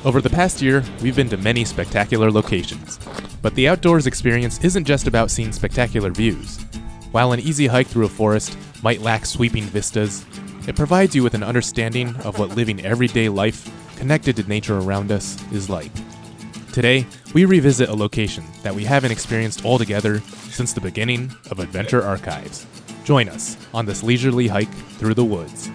Over the past year, we've been to many spectacular locations. But the outdoors experience isn't just about seeing spectacular views. While an easy hike through a forest might lack sweeping vistas, it provides you with an understanding of what living everyday life connected to nature around us is like. Today, we revisit a location that we haven't experienced altogether since the beginning of Adventure Archives. Join us on this leisurely hike through the woods.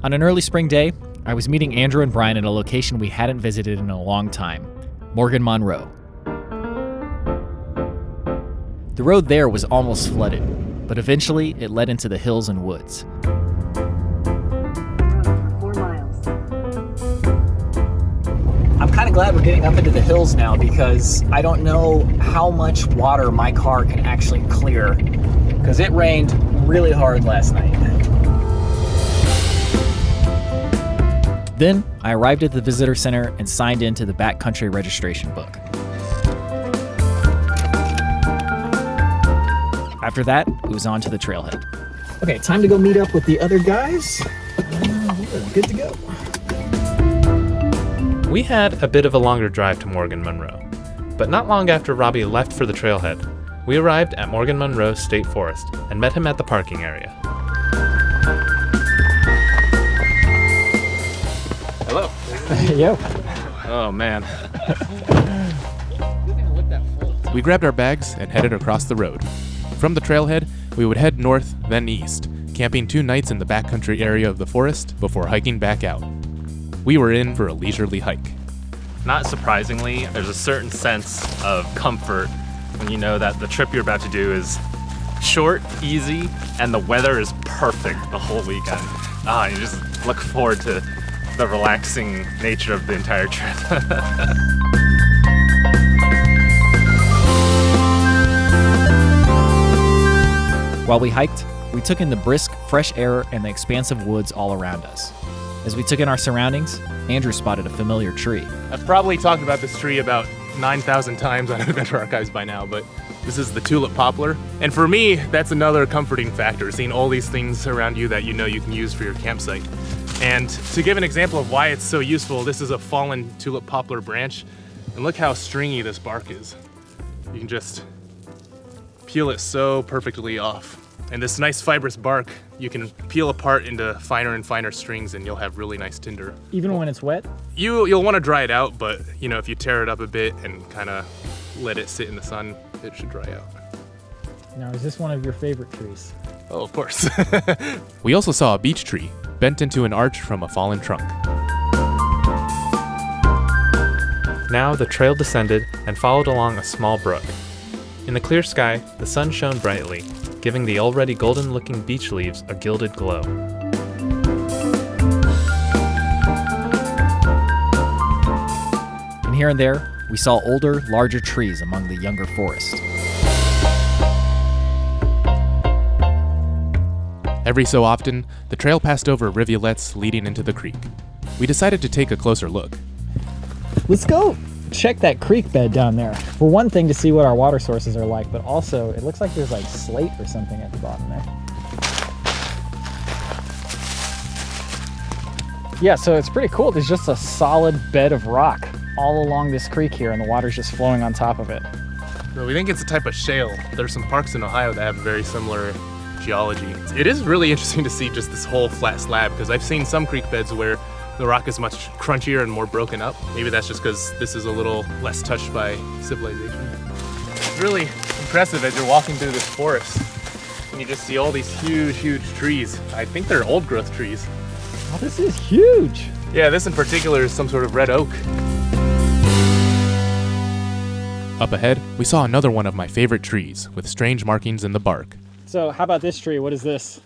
On an early spring day, I was meeting Andrew and Bryan at a location we hadn't visited in a long time, Monroe. The road there was almost flooded, but eventually it led into the hills and woods. 4 miles. I'm kind of glad we're getting up into the hills now because I don't know how much water my car can actually clear because it rained really hard last night. Then, I arrived at the visitor center and signed into the backcountry registration book. After that, it was on to the trailhead. Okay, time to go meet up with the other guys. We're good to go. We had a bit of a longer drive to Monroe, but not long after Robby left for the trailhead, we arrived at Monroe State Forest and met him at the parking area. Hello. Yo. Oh, man. We grabbed our bags and headed across the road. From the trailhead, we would head north, then east, camping 2 nights in the backcountry area of the forest before hiking back out. We were in for a leisurely hike. Not surprisingly, there's a certain sense of comfort when you know that the trip you're about to do is short, easy, and the weather is perfect the whole weekend. You just look forward to the relaxing nature of the entire trip. While we hiked, we took in the brisk, fresh air and the expansive woods all around us. As we took in our surroundings, Andrew spotted a familiar tree. I've probably talked about this tree about 9,000 times on Adventure Archives by now, but this is the Tulip Poplar. And for me, that's another comforting factor, seeing all these things around you that you know you can use for your campsite. And to give an example of why it's so useful, this is a fallen Tulip Poplar branch. And look how stringy this bark is. You can just peel it so perfectly off. And this nice fibrous bark, you can peel apart into finer and finer strings and you'll have really nice tinder. Even when it's wet? You'll want to dry it out, but if you tear it up a bit and kind of let it sit in the sun, it should dry out. Now, is this one of your favorite trees? Oh, of course. We also saw a beech tree bent into an arch from a fallen trunk. Now the trail descended and followed along a small brook. In the clear sky, the sun shone brightly, giving the already golden-looking beech leaves a gilded glow. And here and there, we saw older, larger trees among the younger forest. Every so often, the trail passed over rivulets leading into the creek. We decided to take a closer look. Let's go check that creek bed down there. For one thing, to see what our water sources are like, but also it looks like there's like slate or something at the bottom there. Yeah, so it's pretty cool. There's just a solid bed of rock all along this creek here, and the water's just flowing on top of it. So we think it's a type of shale. There's some parks in Ohio that have very similar geology. It is really interesting to see just this whole flat slab, because I've seen some creek beds where the rock is much crunchier and more broken up. Maybe that's just because this is a little less touched by civilization. It's really impressive as you're walking through this forest and you just see all these huge, huge trees. I think they're old growth trees. Oh, this is huge. Yeah, this in particular is some sort of red oak. Up ahead, we saw another one of my favorite trees with strange markings in the bark. So how about this tree? What is this?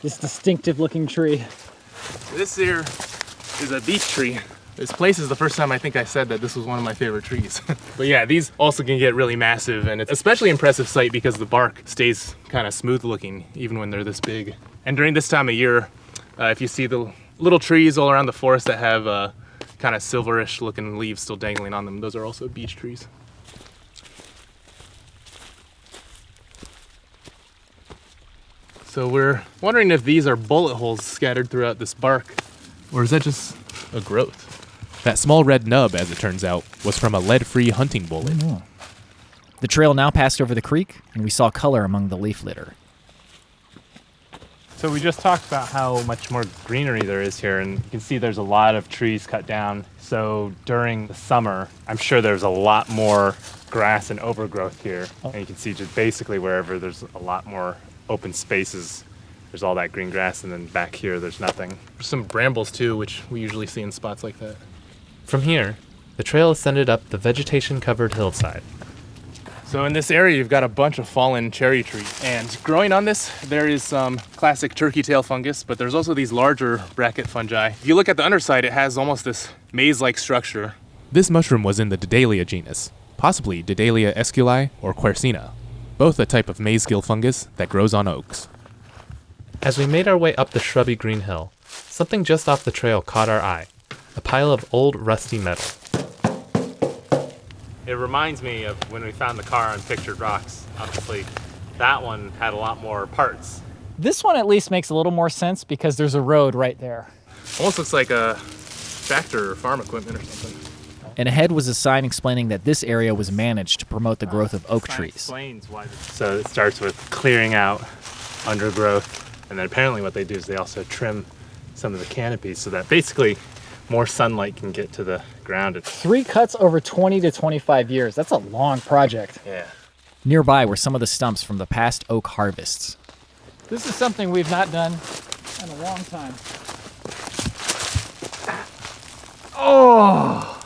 This distinctive looking tree. This here is a beech tree. This place is the first time I think I said that this was one of my favorite trees. But yeah, these also can get really massive, and it's especially impressive sight because the bark stays kind of smooth looking even when they're this big. And during this time of year, if you see the little trees all around the forest that have kind of silverish looking leaves still dangling on them, those are also beech trees. So we're wondering if these are bullet holes scattered throughout this bark, or is that just a growth? That small red nub, as it turns out, was from a lead-free hunting bullet. Oh. The trail now passed over the creek, and we saw color among the leaf litter. So we just talked about how much more greenery there is here, and you can see there's a lot of trees cut down. So during the summer, I'm sure there's a lot more grass and overgrowth here. And you can see just basically wherever there's a lot more open spaces, there's all that green grass, and then back here there's nothing. There's some brambles too, which we usually see in spots like that. From here, the trail ascended up the vegetation-covered hillside. So in this area, you've got a bunch of fallen cherry trees. And growing on this, there is some classic turkey tail fungus, but there's also these larger bracket fungi. If you look at the underside, it has almost this maze-like structure. This mushroom was in the Daedalea genus, possibly Daedalea esculi or quercina, both a type of maze-gill fungus that grows on oaks. As we made our way up the shrubby green hill, something just off the trail caught our eye. A pile of old rusty metal. It reminds me of when we found the car on Pictured Rocks. Obviously, that one had a lot more parts. This one at least makes a little more sense because there's a road right there. Almost looks like a tractor or farm equipment or something. And ahead was a sign explaining that this area was managed to promote the growth of oak trees. Explains why. So it starts with clearing out undergrowth, and then apparently what they do is they also trim some of the canopies so that basically more sunlight can get to the ground. 3 cuts over 20 to 25 years. That's a long project. Yeah. Nearby were some of the stumps from the past oak harvests. This is something we've not done in a long time. Oh!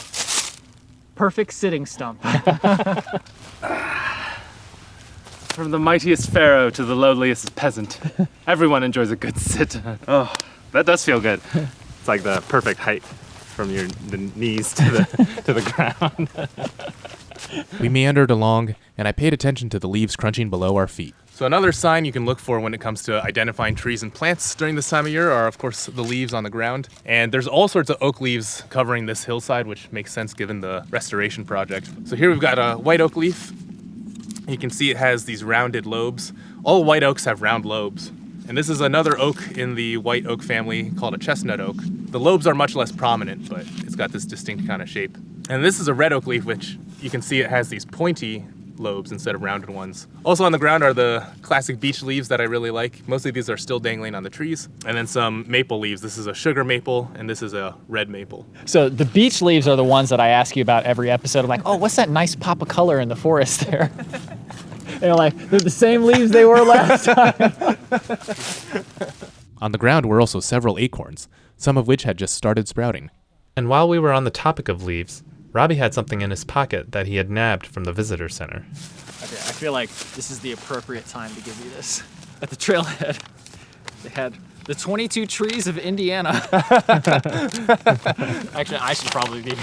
Perfect sitting stump. From the mightiest pharaoh to the lowliest peasant, everyone enjoys a good sit. Oh, that does feel good. It's like the perfect height from the knees to the ground. We meandered along, and I paid attention to the leaves crunching below our feet. So another sign you can look for when it comes to identifying trees and plants during this time of year are, of course, the leaves on the ground. And there's all sorts of oak leaves covering this hillside, which makes sense given the restoration project. So here we've got a white oak leaf. You can see it has these rounded lobes. All white oaks have round lobes. And this is another oak in the white oak family called a chestnut oak. The lobes are much less prominent, but it's got this distinct kind of shape. And this is a red oak leaf, which you can see it has these pointy lobes instead of rounded ones. Also on the ground are the classic beech leaves that I really like. Most of these are still dangling on the trees. And then some maple leaves. This is a sugar maple, and this is a red maple. So the beech leaves are the ones that I ask you about every episode. I'm like, oh, what's that nice pop of color in the forest there? They're like, they're the same leaves they were last time. On the ground were also several acorns, some of which had just started sprouting. And while we were on the topic of leaves, Robby had something in his pocket that he had nabbed from the visitor center. Okay, I feel like this is the appropriate time to give you this. At the trailhead, they had the 22 trees of Indiana. Actually, I should probably be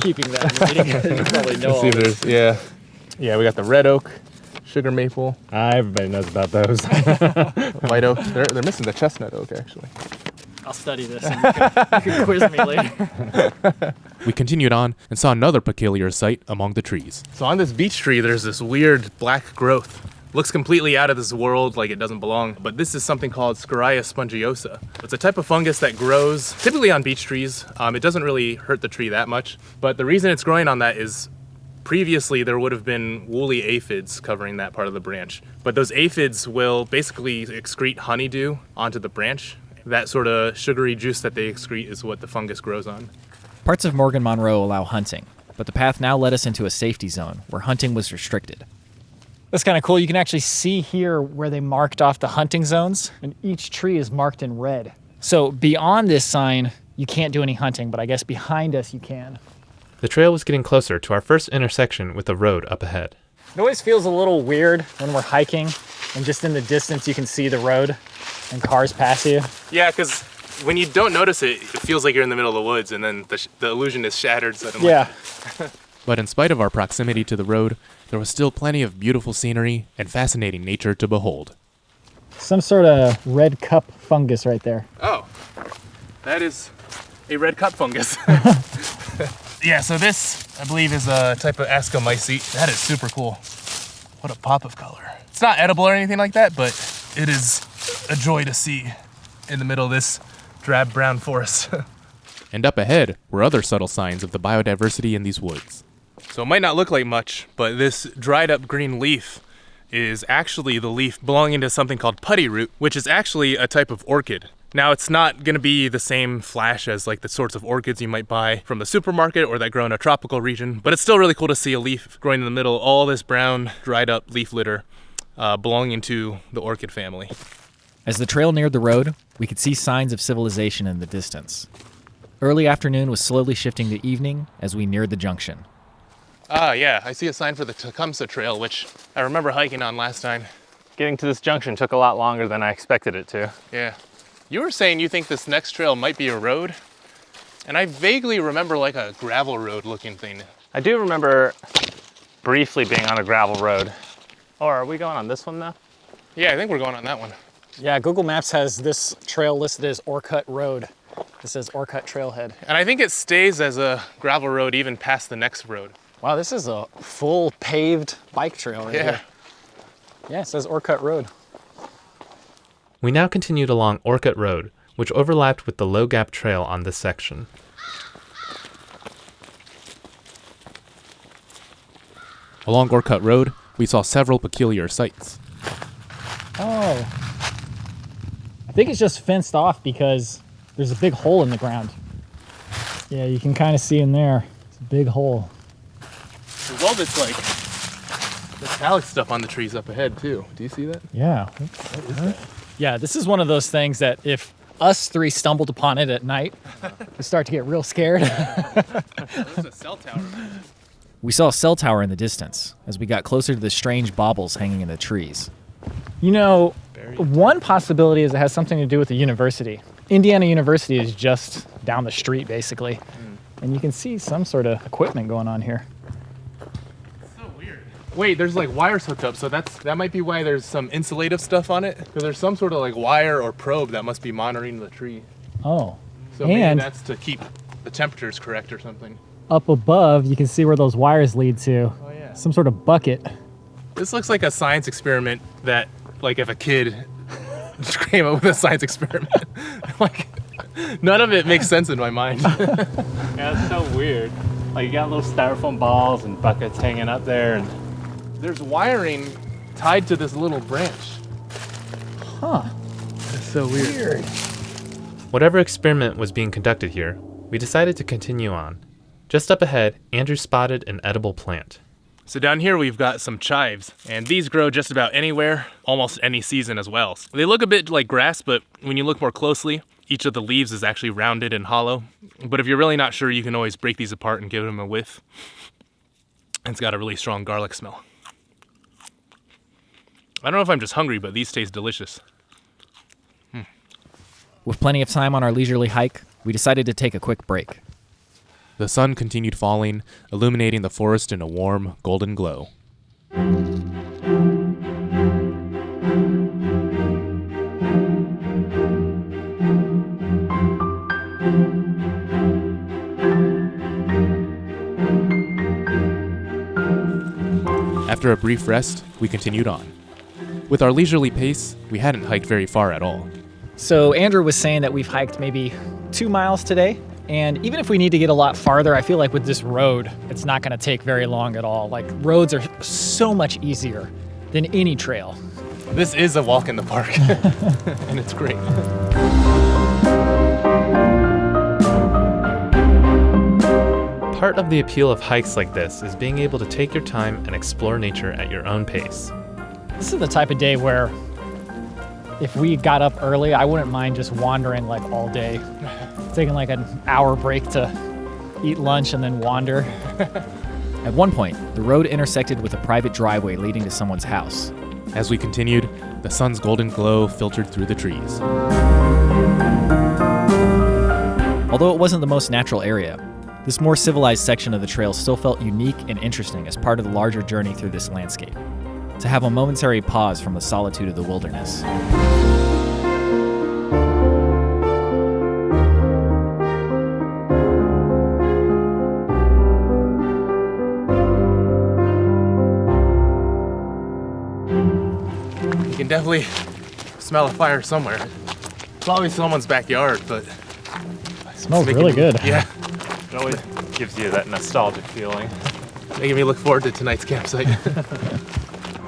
keeping that and reading it. You probably know all this. Yeah, we got the red oak, sugar maple, Everybody knows about those. white oak. They're missing the chestnut oak, actually. I'll study this and you can quiz me later. We continued on and saw another peculiar sight among the trees. So on this beech tree, there's this weird black growth. Looks completely out of this world, like it doesn't belong. But this is something called Scoria spongiosa. It's a type of fungus that grows typically on beech trees. It doesn't really hurt the tree that much. But the reason it's growing on that is previously there would have been woolly aphids covering that part of the branch. But those aphids will basically excrete honeydew onto the branch. That sort of sugary juice that they excrete is what the fungus grows on. Parts of Morgan Monroe allow hunting, but the path now led us into a safety zone where hunting was restricted. That's kind of cool. You can actually see here where they marked off the hunting zones, and each tree is marked in red. So beyond this sign, you can't do any hunting, but I guess behind us you can. The trail was getting closer to our first intersection with the road up ahead. It always feels a little weird when we're hiking and just in the distance you can see the road and cars pass you. Yeah, because when you don't notice it, it feels like you're in the middle of the woods, and then the illusion is shattered suddenly. Yeah. But in spite of our proximity to the road, there was still plenty of beautiful scenery and fascinating nature to behold. Some sort of red cup fungus right there. Oh, that is a red cup fungus. Yeah, so this, I believe, is a type of ascomycete. That is super cool. What a pop of color. It's not edible or anything like that, but it is a joy to see in the middle of this drab brown forest. And up ahead were other subtle signs of the biodiversity in these woods. So it might not look like much, but this dried up green leaf is actually the leaf belonging to something called putty root, which is actually a type of orchid. Now, it's not going to be the same flash as like the sorts of orchids you might buy from the supermarket or that grow in a tropical region, but it's still really cool to see a leaf growing in the middle, all this brown, dried up leaf litter belonging to the orchid family. As the trail neared the road, we could see signs of civilization in the distance. Early afternoon was slowly shifting to evening as we neared the junction. Ah, yeah, I see a sign for the Tecumseh Trail, which I remember hiking on last time. Getting to this junction took a lot longer than I expected it to. Yeah. You were saying you think this next trail might be a road, and I vaguely remember like a gravel road looking thing. I do remember briefly being on a gravel road. Oh, are we going on this one now? Yeah, I think we're going on that one. Yeah, Google Maps has this trail listed as Orcut Road. It says Orcut Trailhead. And I think it stays as a gravel road even past the next road. Wow, this is a full paved bike trail right here. Yeah, it says Orcut Road. We now continued along Orcut Road, which overlapped with the Low Gap Trail on this section. Along Orcut Road, we saw several peculiar sights. Oh. I think it's just fenced off because there's a big hole in the ground. Yeah, you can kind of see in there. It's a big hole. There's all this like metallic stuff on the trees up ahead too. Do you see that? Yeah. What is that? Yeah, this is one of those things that if us three stumbled upon it at night, we start to get real scared. There's a cell tower. We saw a cell tower in the distance as we got closer to the strange baubles hanging in the trees. You know, one possibility is it has something to do with the university. Indiana University is just down the street, basically. And you can see some sort of equipment going on here. Wait, there's like wires hooked up, so that might be why there's some insulative stuff on it. Because there's some sort of like wire or probe that must be monitoring the tree. Oh. So maybe that's to keep the temperatures correct or something. Up above, you can see where those wires lead to. Oh yeah. Some sort of bucket. This looks like a science experiment that, like, if a kid came up with a science experiment, like, none of it makes sense in my mind. Yeah, it's so weird. Like, you got little styrofoam balls and buckets hanging up there, and there's wiring tied to this little branch. Huh. That's so weird. whatever experiment was being conducted here, we decided to continue on. Just up ahead, Andrew spotted an edible plant. So down here we've got some chives, and these grow just about anywhere, almost any season as well. They look a bit like grass, but when you look more closely, each of the leaves is actually rounded and hollow. But if you're really not sure, you can always break these apart and give them a whiff. It's got a really strong garlic smell. I don't know if I'm just hungry, but these taste delicious. With plenty of time on our leisurely hike, we decided to take a quick break. The sun continued falling, illuminating the forest in a warm, golden glow. After a brief rest, we continued on. With our leisurely pace, we hadn't hiked very far at all. So Andrew was saying that we've hiked maybe 2 miles today. And even if we need to get a lot farther, I feel like with this road, it's not going to take very long at all. Like, roads are so much easier than any trail. This is a walk in the park, and it's great. Part of the appeal of hikes like this is being able to take your time and explore nature at your own pace. This is the type of day where if we got up early, I wouldn't mind just wandering like all day. Taking like an hour break to eat lunch and then wander. At one point, the road intersected with a private driveway leading to someone's house. As we continued, the sun's golden glow filtered through the trees. Although it wasn't the most natural area, this more civilized section of the trail still felt unique and interesting as part of the larger journey through this landscape. To have a momentary pause from the solitude of the wilderness. You can definitely smell a fire somewhere. It's probably someone's backyard, but It smells really good. Yeah, It always gives you that nostalgic feeling. making me look forward to tonight's campsite.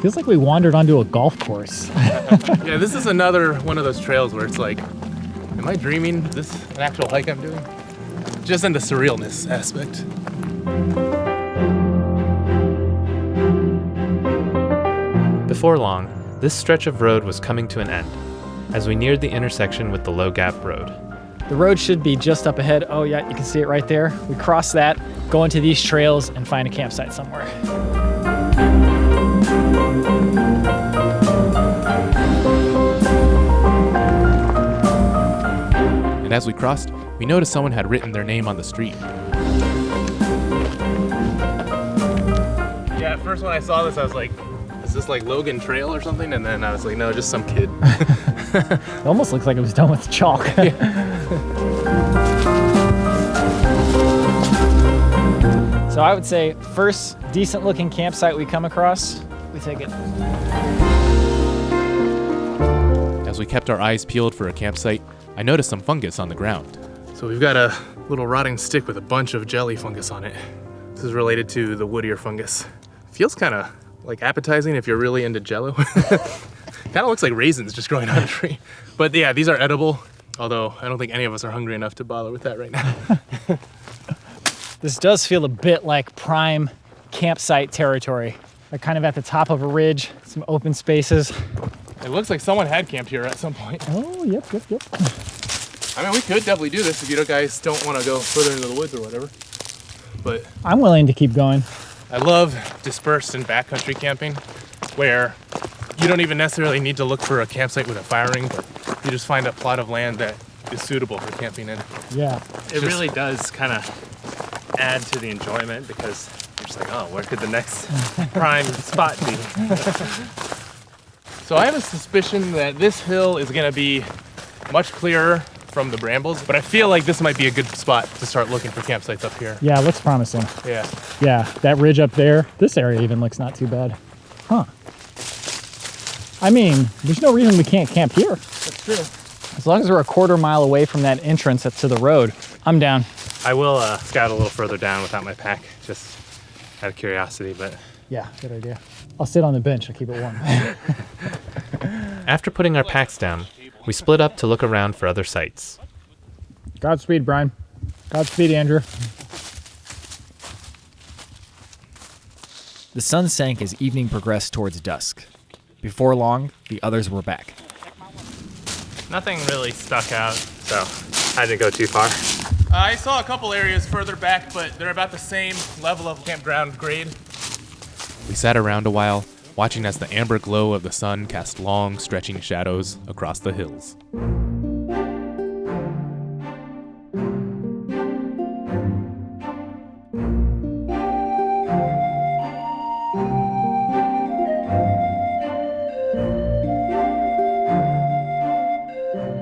Feels like we wandered onto a golf course. Yeah, this is another one of those trails where it's like, am I dreaming? Is this an actual hike I'm doing? Just in the surrealness aspect. Before long, this stretch of road was coming to an end, as we neared the intersection with the Low Gap Road. The road should be just up ahead. Oh yeah, you can see it right there. We cross that, go into these trails, and find a campsite somewhere. And as we crossed, we noticed someone had written their name on the street. Yeah, at first when I saw this, I was like, is this like Logan Trail or something? And then I was like, no, just some kid. It almost looks like it was done with chalk. So I would say first decent looking campsite we come across, we take it. As we kept our eyes peeled for a campsite, I noticed some fungus on the ground. So we've got a little rotting stick with a bunch of jelly fungus on it. This is related to the woodier fungus. Feels kind of like appetizing if you're really into jello. Kind of looks like raisins just growing on a tree. But yeah, these are edible, although I don't think any of us are hungry enough to bother with that right now. This does feel a bit like prime campsite territory. Like kind of at the top of a ridge, some open spaces. It looks like someone had camped here at some point. Oh, yep. I mean, we could definitely do this if you guys don't want to go further into the woods or whatever. But I'm willing to keep going. I love dispersed and backcountry camping, where you don't even necessarily need to look for a campsite with a fire ring, but you just find a plot of land that is suitable for camping in. Yeah. It really does kind of add to the enjoyment because you're just like, oh, where could the next prime spot be? So I have a suspicion that this hill is going to be much clearer from the brambles, but I feel like this might be a good spot to start looking for campsites up here. Yeah, it looks promising. Yeah. Yeah, that ridge up there, this area even looks not too bad. Huh. I mean, there's no reason we can't camp here. That's true. As long as we're a quarter mile away from that entrance to the road, I'm down. I will scout a little further down without my pack, just out of curiosity, but... Yeah, good idea. I'll sit on the bench, I'll keep it warm. After putting our packs down, we split up to look around for other sites. Godspeed, Bryan. Godspeed, Andrew. The sun sank as evening progressed towards dusk. Before long, the others were back. Nothing really stuck out, so I didn't go too far. I saw a couple areas further back, but they're about the same level of campground grade. We sat around a while, watching as the amber glow of the sun cast long, stretching shadows across the hills.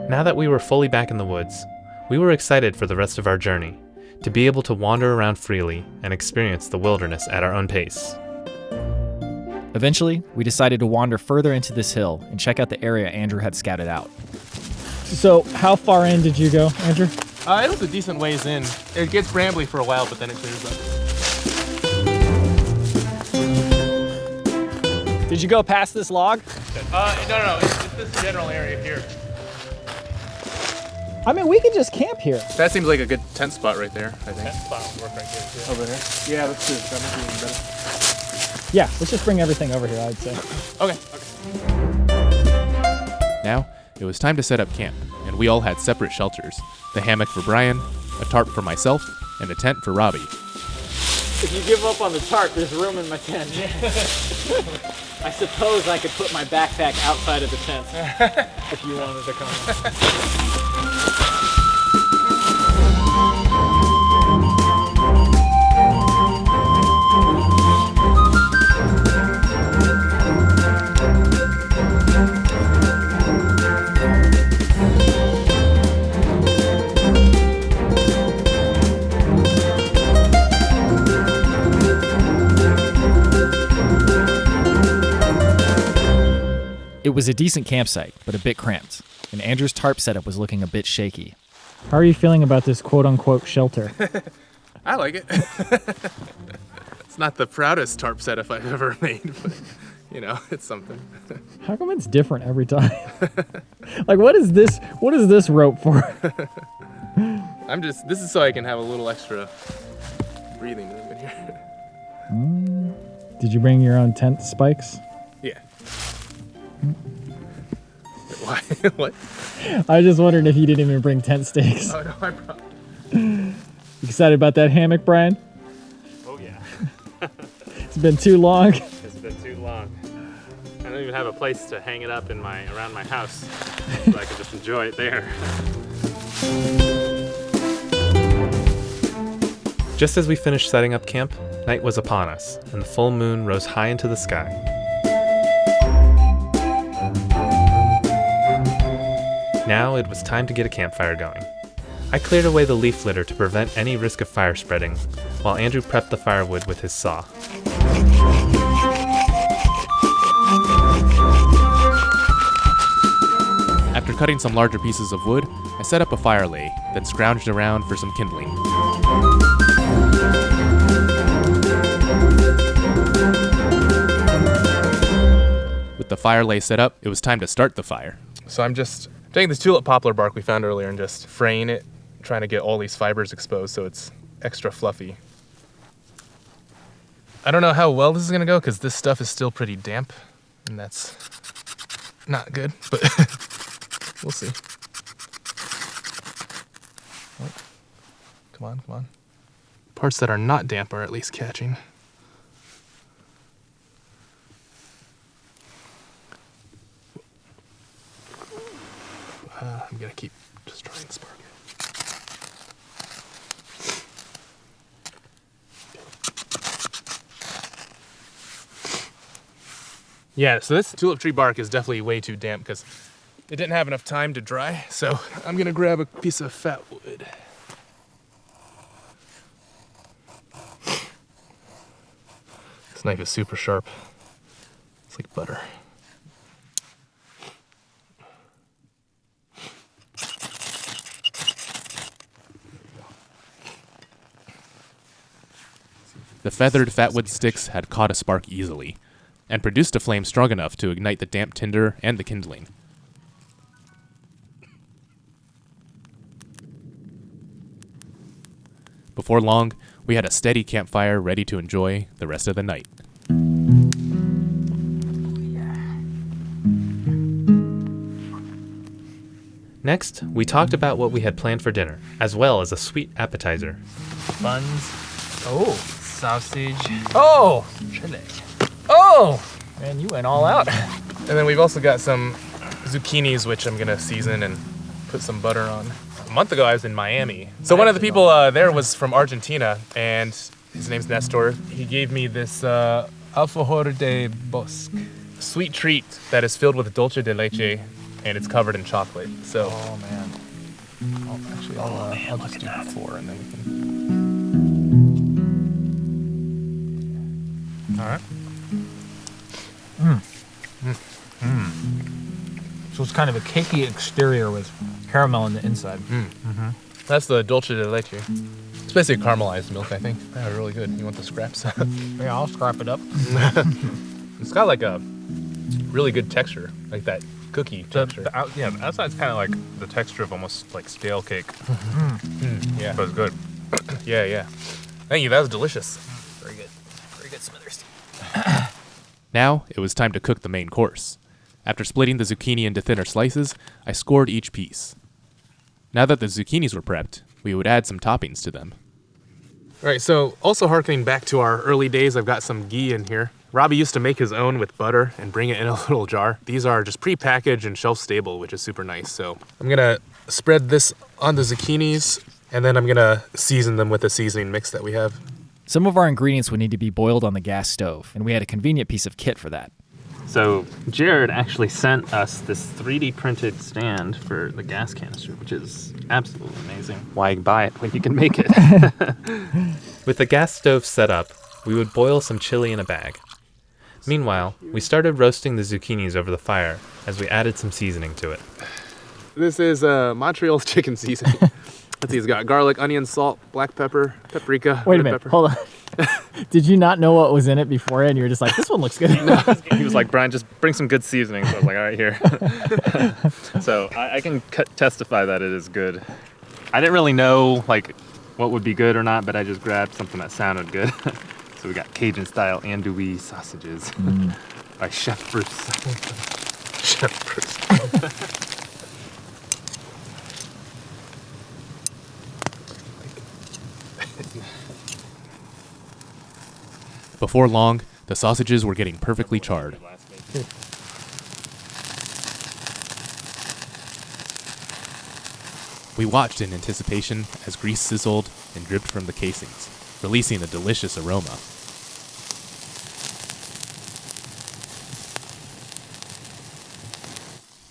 Now that we were fully back in the woods, we were excited for the rest of our journey, to be able to wander around freely and experience the wilderness at our own pace. Eventually, we decided to wander further into this hill and check out the area Andrew had scouted out. So, how far in did you go, Andrew? It was a decent ways in. It gets brambly for a while, but then it clears up. Did you go past this log? No, it's this general area here. I mean, we could just camp here. That seems like a good tent spot right there, I think. That spot would work right here, too. Over there? Yeah, that's true. That might be even better. Yeah, let's just bring everything over here, I'd say. Okay. Now, it was time to set up camp, and we all had separate shelters. The hammock for Bryan, a tarp for myself, and a tent for Robby. If you give up on the tarp, there's room in my tent. I suppose I could put my backpack outside of the tent if you wanted to come. It was a decent campsite, but a bit cramped, and Andrew's tarp setup was looking a bit shaky. How are you feeling about this quote-unquote shelter? I like it. It's not the proudest tarp setup I've ever made, but it's something. How come it's different every time? Like, what is this rope for? This is so I can have a little extra breathing room in here. Did you bring your own tent spikes? Yeah. Why? What? I just wondered if you didn't even bring tent stakes. Oh, no, I brought. You excited about that hammock, Bryan? Oh yeah. It's been too long. It's been too long. I don't even have a place to hang it up around my house, so I can just enjoy it there. Just as we finished setting up camp, night was upon us, and the full moon rose high into the sky. Now it was time to get a campfire going. I cleared away the leaf litter to prevent any risk of fire spreading, while Andrew prepped the firewood with his saw. After cutting some larger pieces of wood, I set up a fire lay, then scrounged around for some kindling. With the fire lay set up, it was time to start the fire. So I'm just taking this tulip poplar bark we found earlier and just fraying it, trying to get all these fibers exposed so it's extra fluffy. I don't know how well this is gonna go because this stuff is still pretty damp, and that's not good, but we'll see. Oh, come on. Parts that are not damp are at least catching. I'm gonna keep just trying to spark it. Yeah, so this tulip tree bark is definitely way too damp because it didn't have enough time to dry. So I'm gonna grab a piece of fat wood. This knife is super sharp. It's like butter. The feathered fatwood sticks had caught a spark easily, and produced a flame strong enough to ignite the damp tinder and the kindling. Before long, we had a steady campfire ready to enjoy the rest of the night. Next, we talked about what we had planned for dinner, as well as a sweet appetizer. Buns. Oh. Sausage. Oh. Chile. Oh. Man, you went all out. And then we've also got some zucchinis, which I'm gonna season and put some butter on. A month ago, I was in Miami. So one of the people there was from Argentina, and his name's Nestor. He gave me this alfajor de bosque, sweet treat that is filled with dulce de leche, and it's covered in chocolate. So, Oh man. I'll just do 4, and then we can. All right. So it's kind of a cakey exterior with caramel on the inside. That's the dulce de leche. It's basically caramelized milk, I think. Yeah, really good. You want the scraps? Yeah, I'll scrap it up. It's got like a really good texture, like that cookie texture. The outside's kind of like the texture of almost like stale cake. Yeah. But it's good. Yeah. Thank you. That was delicious. Very good. Very good, Smithers. Now, it was time to cook the main course. After splitting the zucchini into thinner slices, I scored each piece. Now that the zucchinis were prepped, we would add some toppings to them. All right, so also harkening back to our early days, I've got some ghee in here. Robby used to make his own with butter and bring it in a little jar. These are just pre-packaged and shelf-stable, which is super nice. So I'm gonna spread this on the zucchinis, and then I'm gonna season them with the seasoning mix that we have. Some of our ingredients would need to be boiled on the gas stove, and we had a convenient piece of kit for that. So Jared actually sent us this 3D printed stand for the gas canister, which is absolutely amazing. Why buy it when you can make it? With the gas stove set up, we would boil some chili in a bag. Meanwhile, we started roasting the zucchinis over the fire as we added some seasoning to it. This is Montreal's chicken seasoning. Let's see, it's got garlic, onion, salt, black pepper, paprika. Wait a red minute, pepper. hold on. Did you not know what was in it beforehand? You were just like, this one looks good. He was like, Bryan, just bring some good seasoning. So I was like, all right, here. So I can testify that it is good. I didn't really know like what would be good or not, but I just grabbed something that sounded good. So we got Cajun style andouille sausages by Chef Bruce. Chef Bruce. Before long, the sausages were getting perfectly charred. We watched in anticipation as grease sizzled and dripped from the casings, releasing a delicious aroma.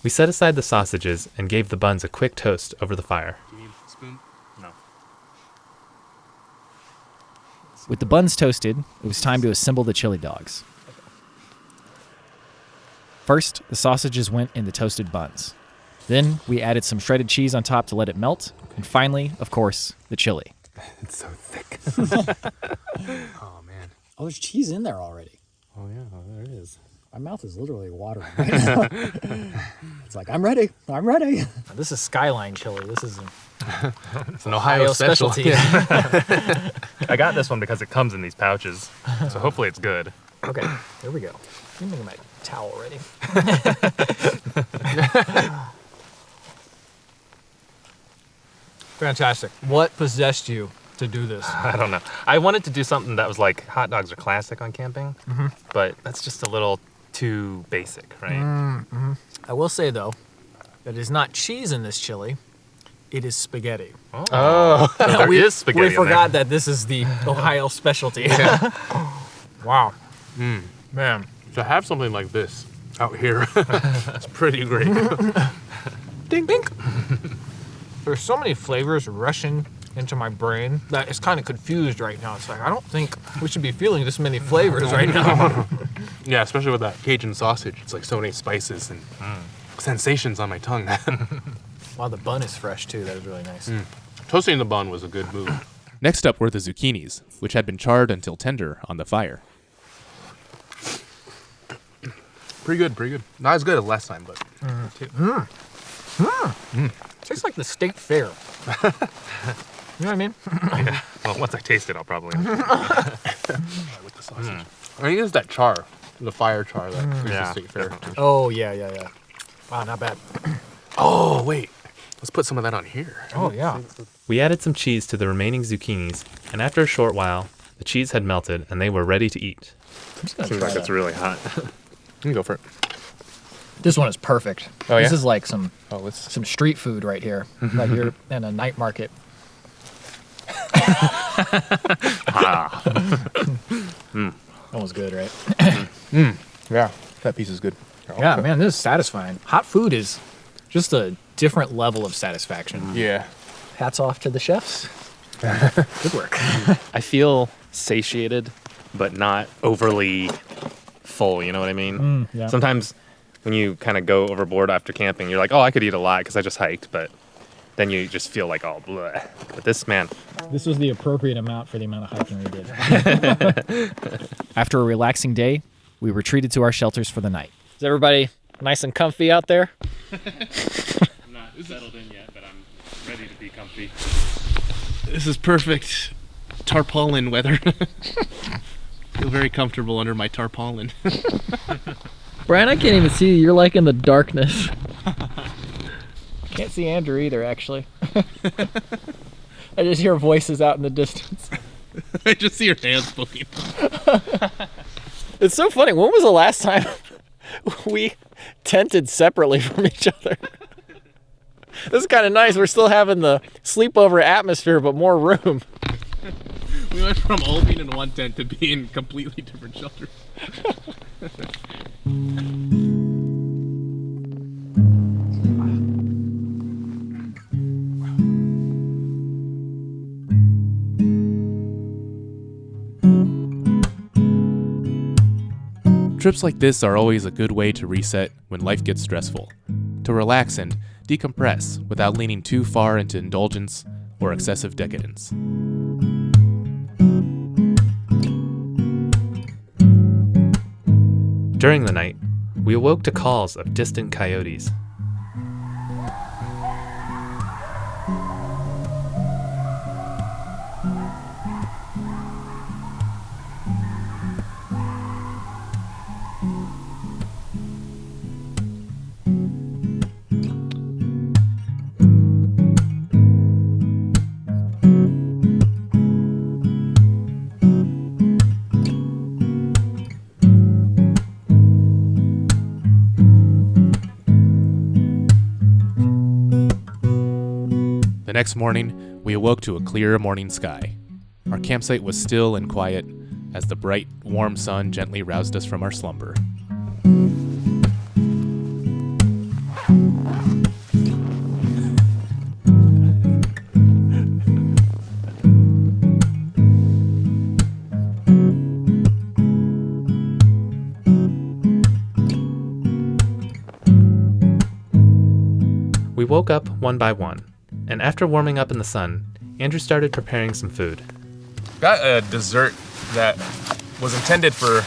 We set aside the sausages and gave the buns a quick toast over the fire. Do you need a spoon? No. With the buns toasted, it was time to assemble the chili dogs. First, the sausages went in the toasted buns. Then, we added some shredded cheese on top to let it melt. And finally, of course, the chili. It's so thick. Oh, man. Oh, there's cheese in there already. Oh, yeah, there it is. My mouth is literally watering right now. It's like, I'm ready. I'm ready. This is Skyline chili. This is It's an Ohio specialty. I got this one because it comes in these pouches, so hopefully it's good. Okay, here we go. Let me get my towel ready. Fantastic. What possessed you to do this? I don't know. I wanted to do something that was like hot dogs are classic on camping, but that's just a little too basic, right? I will say, though, that it is not cheese in this chili. It is spaghetti. Oh, so there is spaghetti We in there. forgot that this is the Ohio specialty. Wow. Man. To have something like this out here, it's pretty great. Ding, ding. There's so many flavors rushing into my brain that it's kind of confused right now. It's like, I don't think we should be feeling this many flavors right now. Yeah, especially with that Cajun sausage. It's like so many spices and sensations on my tongue. Wow, the bun is fresh, too. That is really nice. Toasting the bun was a good move. Next up were the zucchinis, which had been charred until tender on the fire. Pretty good, pretty good. Not as good as last time, but... Tastes like the state fair. You know what I mean? Yeah. Well, once I taste it, I'll probably. with the sausage. I think it's that char, the fire char that is Yeah, the state fair. definitely. Oh, yeah. Wow, not bad. Oh, wait. Let's put some of that on here. Oh, yeah. We added some cheese to the remaining zucchinis, and after a short while, the cheese had melted and they were ready to eat. Seems like it's really hot. You can go for it. This one is perfect. Oh, yeah? This is like some Let's... street food right here. Like you're in a night market. That was good, right? Yeah, that piece is good. Yeah, man, this is satisfying. Hot food is just a different level of satisfaction. Yeah. Hats off to the chefs. Good work. I feel satiated, but not overly full, you know what I mean? Yeah. Sometimes when you kind of go overboard after camping, you're like, oh, I could eat a lot because I just hiked, but then you just feel like, oh, bleh. But this, man, This was the appropriate amount for the amount of hiking we did. After a relaxing day, we retreated to our shelters for the night. Is everybody nice and comfy out there? I'm not settled in yet, but I'm ready to be comfy. This is perfect tarpaulin weather. Feel very comfortable under my tarpaulin. Bryan, I can't even see you. You're like in the darkness. Can't see Andrew either, actually. I just hear voices out in the distance. I just see your hands poking. It's so funny. When was the last time we tented separately from each other? This is kind of nice. We're still having the sleepover atmosphere, but more room. We went from all being in one tent to being in completely different shelters. Trips like this are always a good way to reset when life gets stressful, to relax and decompress without leaning too far into indulgence or excessive decadence. During the night, we awoke to calls of distant coyotes. The next morning, we awoke to a clear morning sky. Our campsite was still and quiet as the bright, warm sun gently roused us from our slumber. We woke up one by one, and after warming up in the sun, Andrew started preparing some food. Got a dessert that was intended for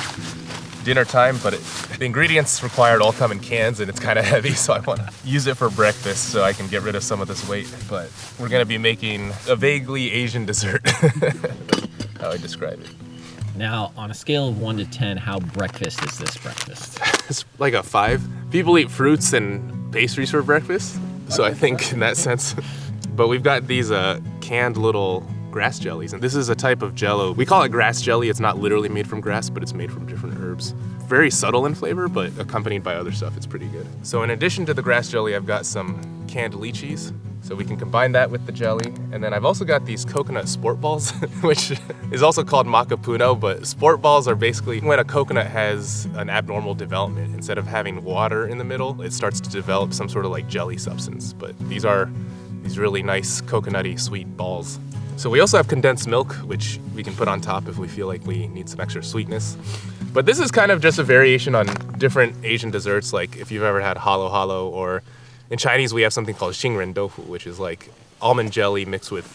dinner time, but the ingredients required all come in cans, and it's kind of heavy, so I want to use it for breakfast so I can get rid of some of this weight. But we're going to be making a vaguely Asian dessert. That's how I describe it. Now, on a scale of 1 to 10, how breakfast is this breakfast? It's like a 5. People eat fruits and pastries for breakfast, so I think in that sense. But we've got these canned little grass jellies, and this is a type of jello. We call it grass jelly. It's not literally made from grass, but it's made from different herbs. Very subtle in flavor, but accompanied by other stuff, it's pretty good. So in addition to the grass jelly, I've got some canned lychees, so we can combine that with the jelly. And then I've also got these coconut sport balls, which is also called makapuno, but sport balls are basically when a coconut has an abnormal development. Instead of having water in the middle, it starts to develop some sort of like jelly substance. But these are these really nice coconutty sweet balls. So we also have condensed milk, which we can put on top if we feel like we need some extra sweetness. But this is kind of just a variation on different Asian desserts, like if you've ever had halo halo, or in Chinese we have something called xingren tofu, which is like almond jelly mixed with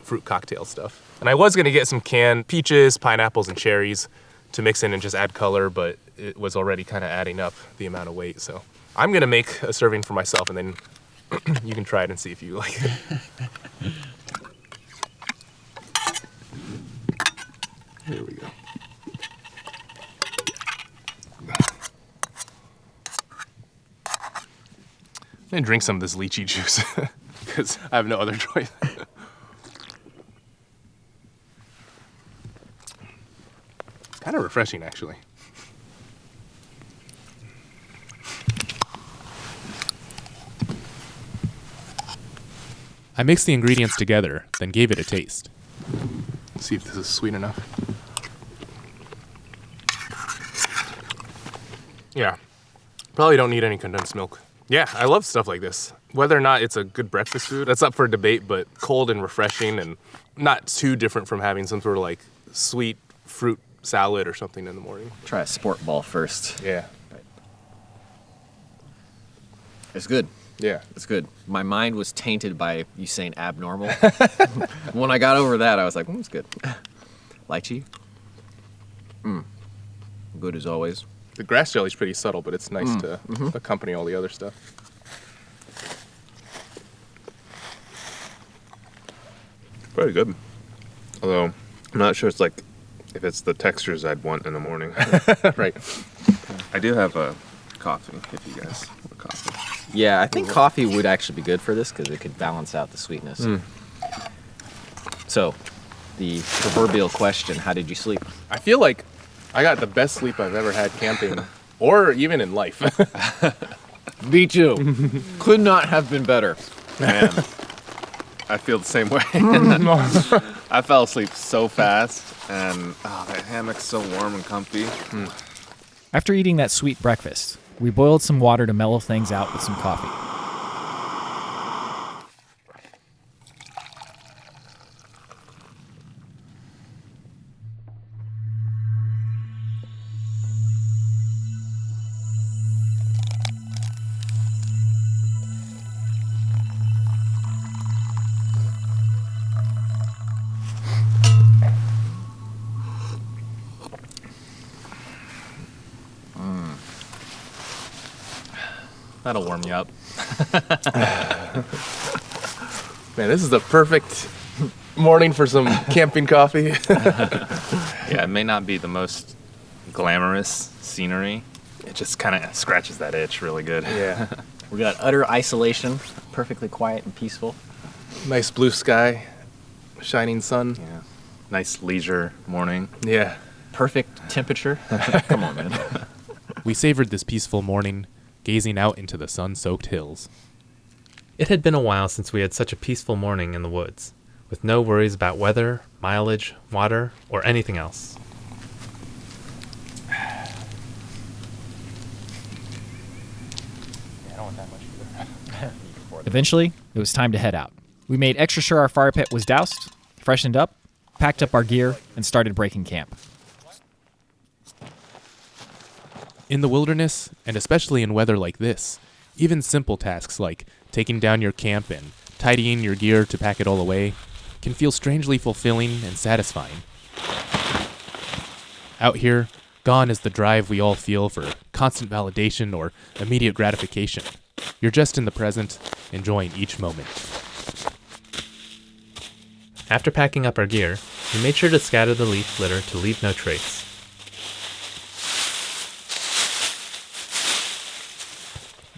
fruit cocktail stuff. And I was gonna get some canned peaches, pineapples, and cherries to mix in and just add color, but it was already kind of adding up the amount of weight. So I'm gonna make a serving for myself, and then you can try it and see if you like it. Here we go. I'm gonna drink some of this lychee juice because I have no other choice. It's kind of refreshing, actually. I mixed the ingredients together, then gave it a taste. Let's see if this is sweet enough. Yeah, probably don't need any condensed milk. Yeah, I love stuff like this. Whether or not it's a good breakfast food, that's up for debate, but cold and refreshing and not too different from having some sort of like sweet fruit salad or something in the morning. Try a sport ball first. Yeah. It's good. Yeah. It's good. My mind was tainted by you saying abnormal. When I got over that, I was like, it's good. Lychee. Good as always. The grass jelly's pretty subtle, but it's nice to accompany all the other stuff. Pretty good. Although, I'm not sure it's like, if it's the textures I'd want in the morning. Right. I do have a coffee, if you guys want coffee. Yeah, I think coffee would actually be good for this because it could balance out the sweetness. So, the proverbial question, how did you sleep? I feel like I got the best sleep I've ever had camping, or even in life. Me too. Could not have been better. Man, I feel the same way. I fell asleep so fast, and that hammock's so warm and comfy. After eating that sweet breakfast, we boiled some water to mellow things out with some coffee. That'll warm you up. Man, this is the perfect morning for some camping coffee. Yeah, it may not be the most glamorous scenery. It just kind of scratches that itch really good. Yeah. We got utter isolation, perfectly quiet and peaceful. Nice blue sky, shining sun. Yeah. Nice leisure morning. Yeah. Perfect temperature. Come on, man. We savored this peaceful morning, gazing out into the sun-soaked hills. It had been a while since we had such a peaceful morning in the woods, with no worries about weather, mileage, water, or anything else. Eventually, it was time to head out. We made extra sure our fire pit was doused, freshened up, packed up our gear, and started breaking camp. In the wilderness, and especially in weather like this, even simple tasks like taking down your camp and tidying your gear to pack it all away can feel strangely fulfilling and satisfying. Out here, gone is the drive we all feel for constant validation or immediate gratification. You're just in the present, enjoying each moment. After packing up our gear, we made sure to scatter the leaf litter to leave no trace.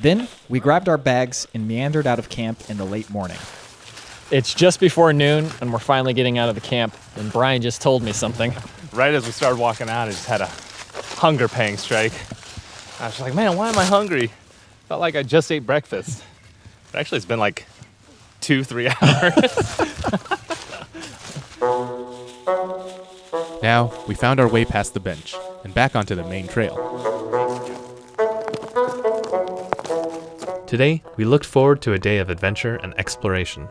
Then, we grabbed our bags and meandered out of camp in the late morning. It's just before noon, and we're finally getting out of the camp, and Bryan just told me something. Right as we started walking out, I just had a hunger pang strike. I was like, man, why am I hungry? Felt like I just ate breakfast. But actually, it's been like 2-3 hours. Now, we found our way past the bench and back onto the main trail. Today, we looked forward to a day of adventure and exploration.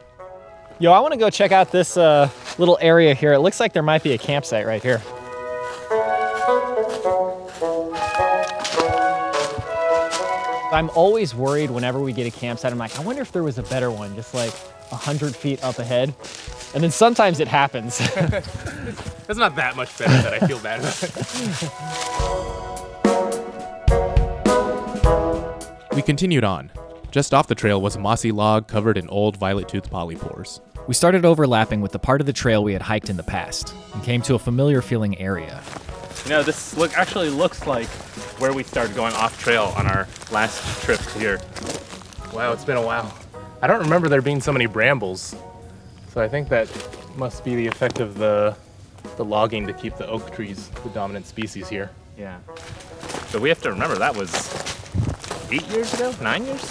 Yo, I want to go check out this little area here. It looks like there might be a campsite right here. I'm always worried whenever we get a campsite. I'm like, I wonder if there was a better one, just like 100 feet up ahead. And then sometimes it happens. That's not that much better that I feel bad about it. We continued on. Just off the trail was a mossy log covered in old violet-toothed polypores. We started overlapping with the part of the trail we had hiked in the past and came to a familiar feeling area. You know, this actually looks like where we started going off trail on our last trip here. Wow, it's been a while. I don't remember there being so many brambles. So I think that must be the effect of the logging to keep the oak trees the dominant species here. Yeah. But we have to remember that was 8 years ago? 9 years?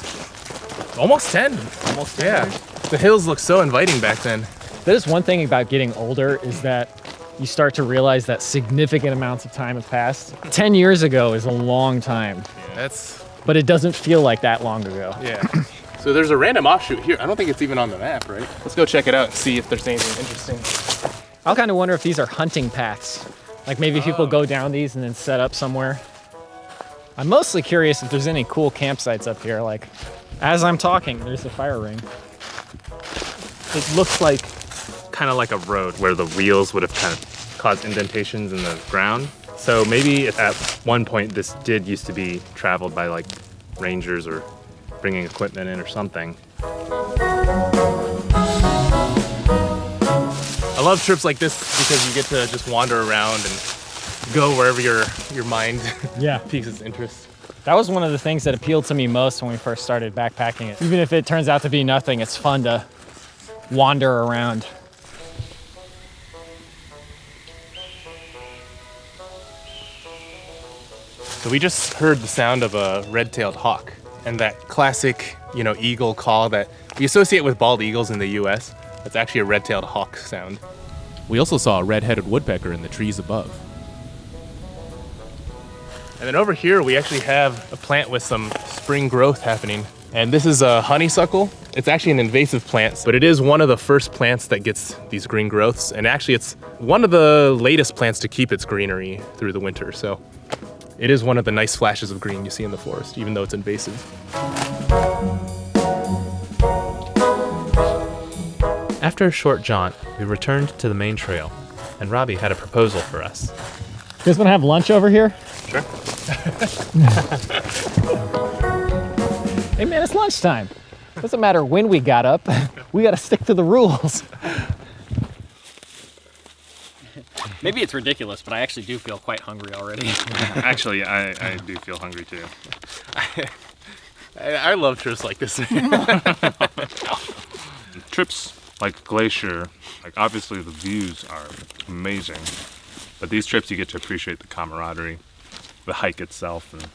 Almost 10. Almost 10 Yeah. years? The hills look so inviting back then. That is one thing about getting older is that you start to realize that significant amounts of time have passed. 10 years ago is a long time, That's, but it doesn't feel like that long ago. yeah. So there's a random offshoot here. I don't think it's even on the map, right? Let's go check it out and see if there's anything interesting. I'll kind of wonder if these are hunting paths. Like maybe people go down these and then set up somewhere. I'm mostly curious if there's any cool campsites up here. Like, as I'm talking, there's a fire ring. It looks like kind of like a road where the wheels would have kind of caused indentations in the ground. So maybe at one point this did used to be traveled by like rangers or bringing equipment in or something. I love trips like this because you get to just wander around and go wherever your mind Yeah. piques its interest. That was one of the things that appealed to me most when we first started backpacking it. Even if it turns out to be nothing, it's fun to wander around. So we just heard the sound of a red-tailed hawk and that classic, eagle call that we associate with bald eagles in the US. That's actually a red-tailed hawk sound. We also saw a red-headed woodpecker in the trees above. And then over here, we actually have a plant with some spring growth happening. And this is a honeysuckle. It's actually an invasive plant, but it is one of the first plants that gets these green growths. And actually, it's one of the latest plants to keep its greenery through the winter. So it is one of the nice flashes of green you see in the forest, even though it's invasive. After a short jaunt, we returned to the main trail, and Robby had a proposal for us. You guys want to have lunch over here? Sure. Hey man, it's lunchtime. Doesn't matter when we got up, we gotta stick to the rules. Maybe it's ridiculous, but I actually do feel quite hungry already. Actually, I do feel hungry too. I love trips like this. Trips like Glacier, like obviously the views are amazing, but these trips you get to appreciate the camaraderie, the hike itself, and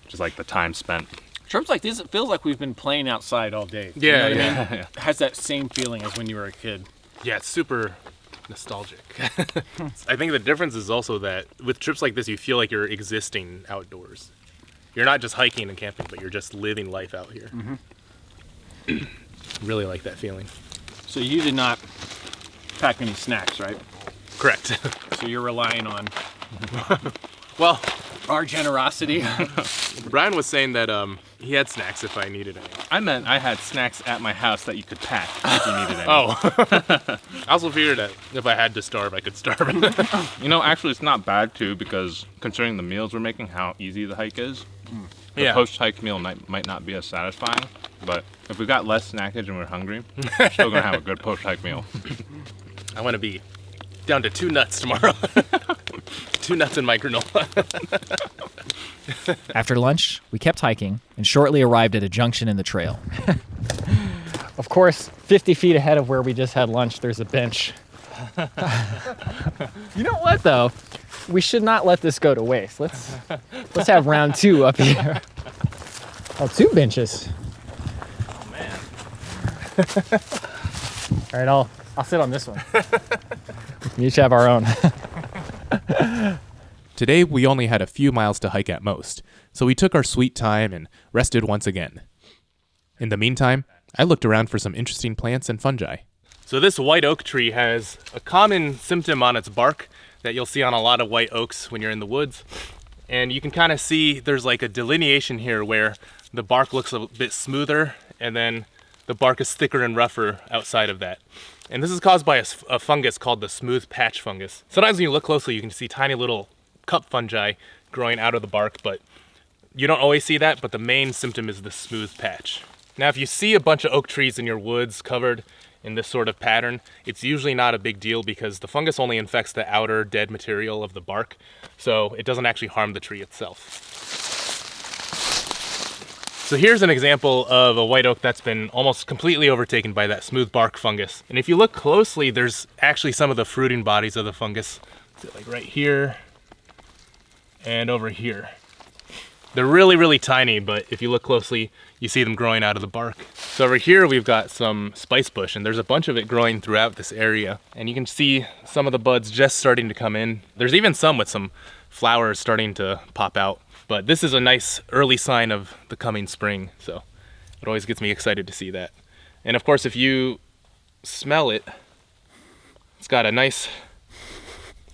just like the time spent. Trips like this, it feels like we've been playing outside all day. Yeah, You know what yeah. I mean? It has that same feeling as when you were a kid. Yeah, it's super nostalgic. I think the difference is also that with trips like this, you feel like you're existing outdoors. You're not just hiking and camping, but you're just living life out here. Really like that feeling. So you did not pack any snacks, right? Correct. So you're relying on Well, our generosity. Bryan was saying that he had snacks if I needed any. I meant I had snacks at my house that you could pack if you needed any. Oh. I also figured that if I had to starve, I could starve. You know, actually it's not bad too, because considering the meals we're making, how easy the hike is, the Yeah. post-hike meal might not be as satisfying, but if we got less snackage and we're hungry, we're still gonna have a good post-hike meal. I want to be down to 2 nuts tomorrow. 2 nuts in my granola. After lunch, we kept hiking and shortly arrived at a junction in the trail. Of course, 50 feet ahead of where we just had lunch, there's a bench. You know what, though? We should not let this go to waste. Let's have round 2 up here. Oh, 2 benches. Oh, man. All right, I'll sit on this one. We each have our own. Today, we only had a few miles to hike at most, so we took our sweet time and rested once again. In the meantime, I looked around for some interesting plants and fungi. So this white oak tree has a common symptom on its bark that you'll see on a lot of white oaks when you're in the woods. And you can kind of see there's like a delineation here where the bark looks a bit smoother and then the bark is thicker and rougher outside of that. And this is caused by a fungus called the smooth patch fungus. Sometimes when you look closely, you can see tiny little cup fungi growing out of the bark, but you don't always see that, but the main symptom is the smooth patch. Now, if you see a bunch of oak trees in your woods covered in this sort of pattern, it's usually not a big deal because the fungus only infects the outer dead material of the bark, so it doesn't actually harm the tree itself. So here's an example of a white oak that's been almost completely overtaken by that smooth bark fungus. And if you look closely, there's actually some of the fruiting bodies of the fungus, so like right here and over here. They're really, really tiny, but if you look closely, you see them growing out of the bark. So over here, we've got some spice bush, and there's a bunch of it growing throughout this area. And you can see some of the buds just starting to come in. There's even some with some flowers starting to pop out. But this is a nice early sign of the coming spring, so it always gets me excited to see that. And of course, if you smell it, it's got a nice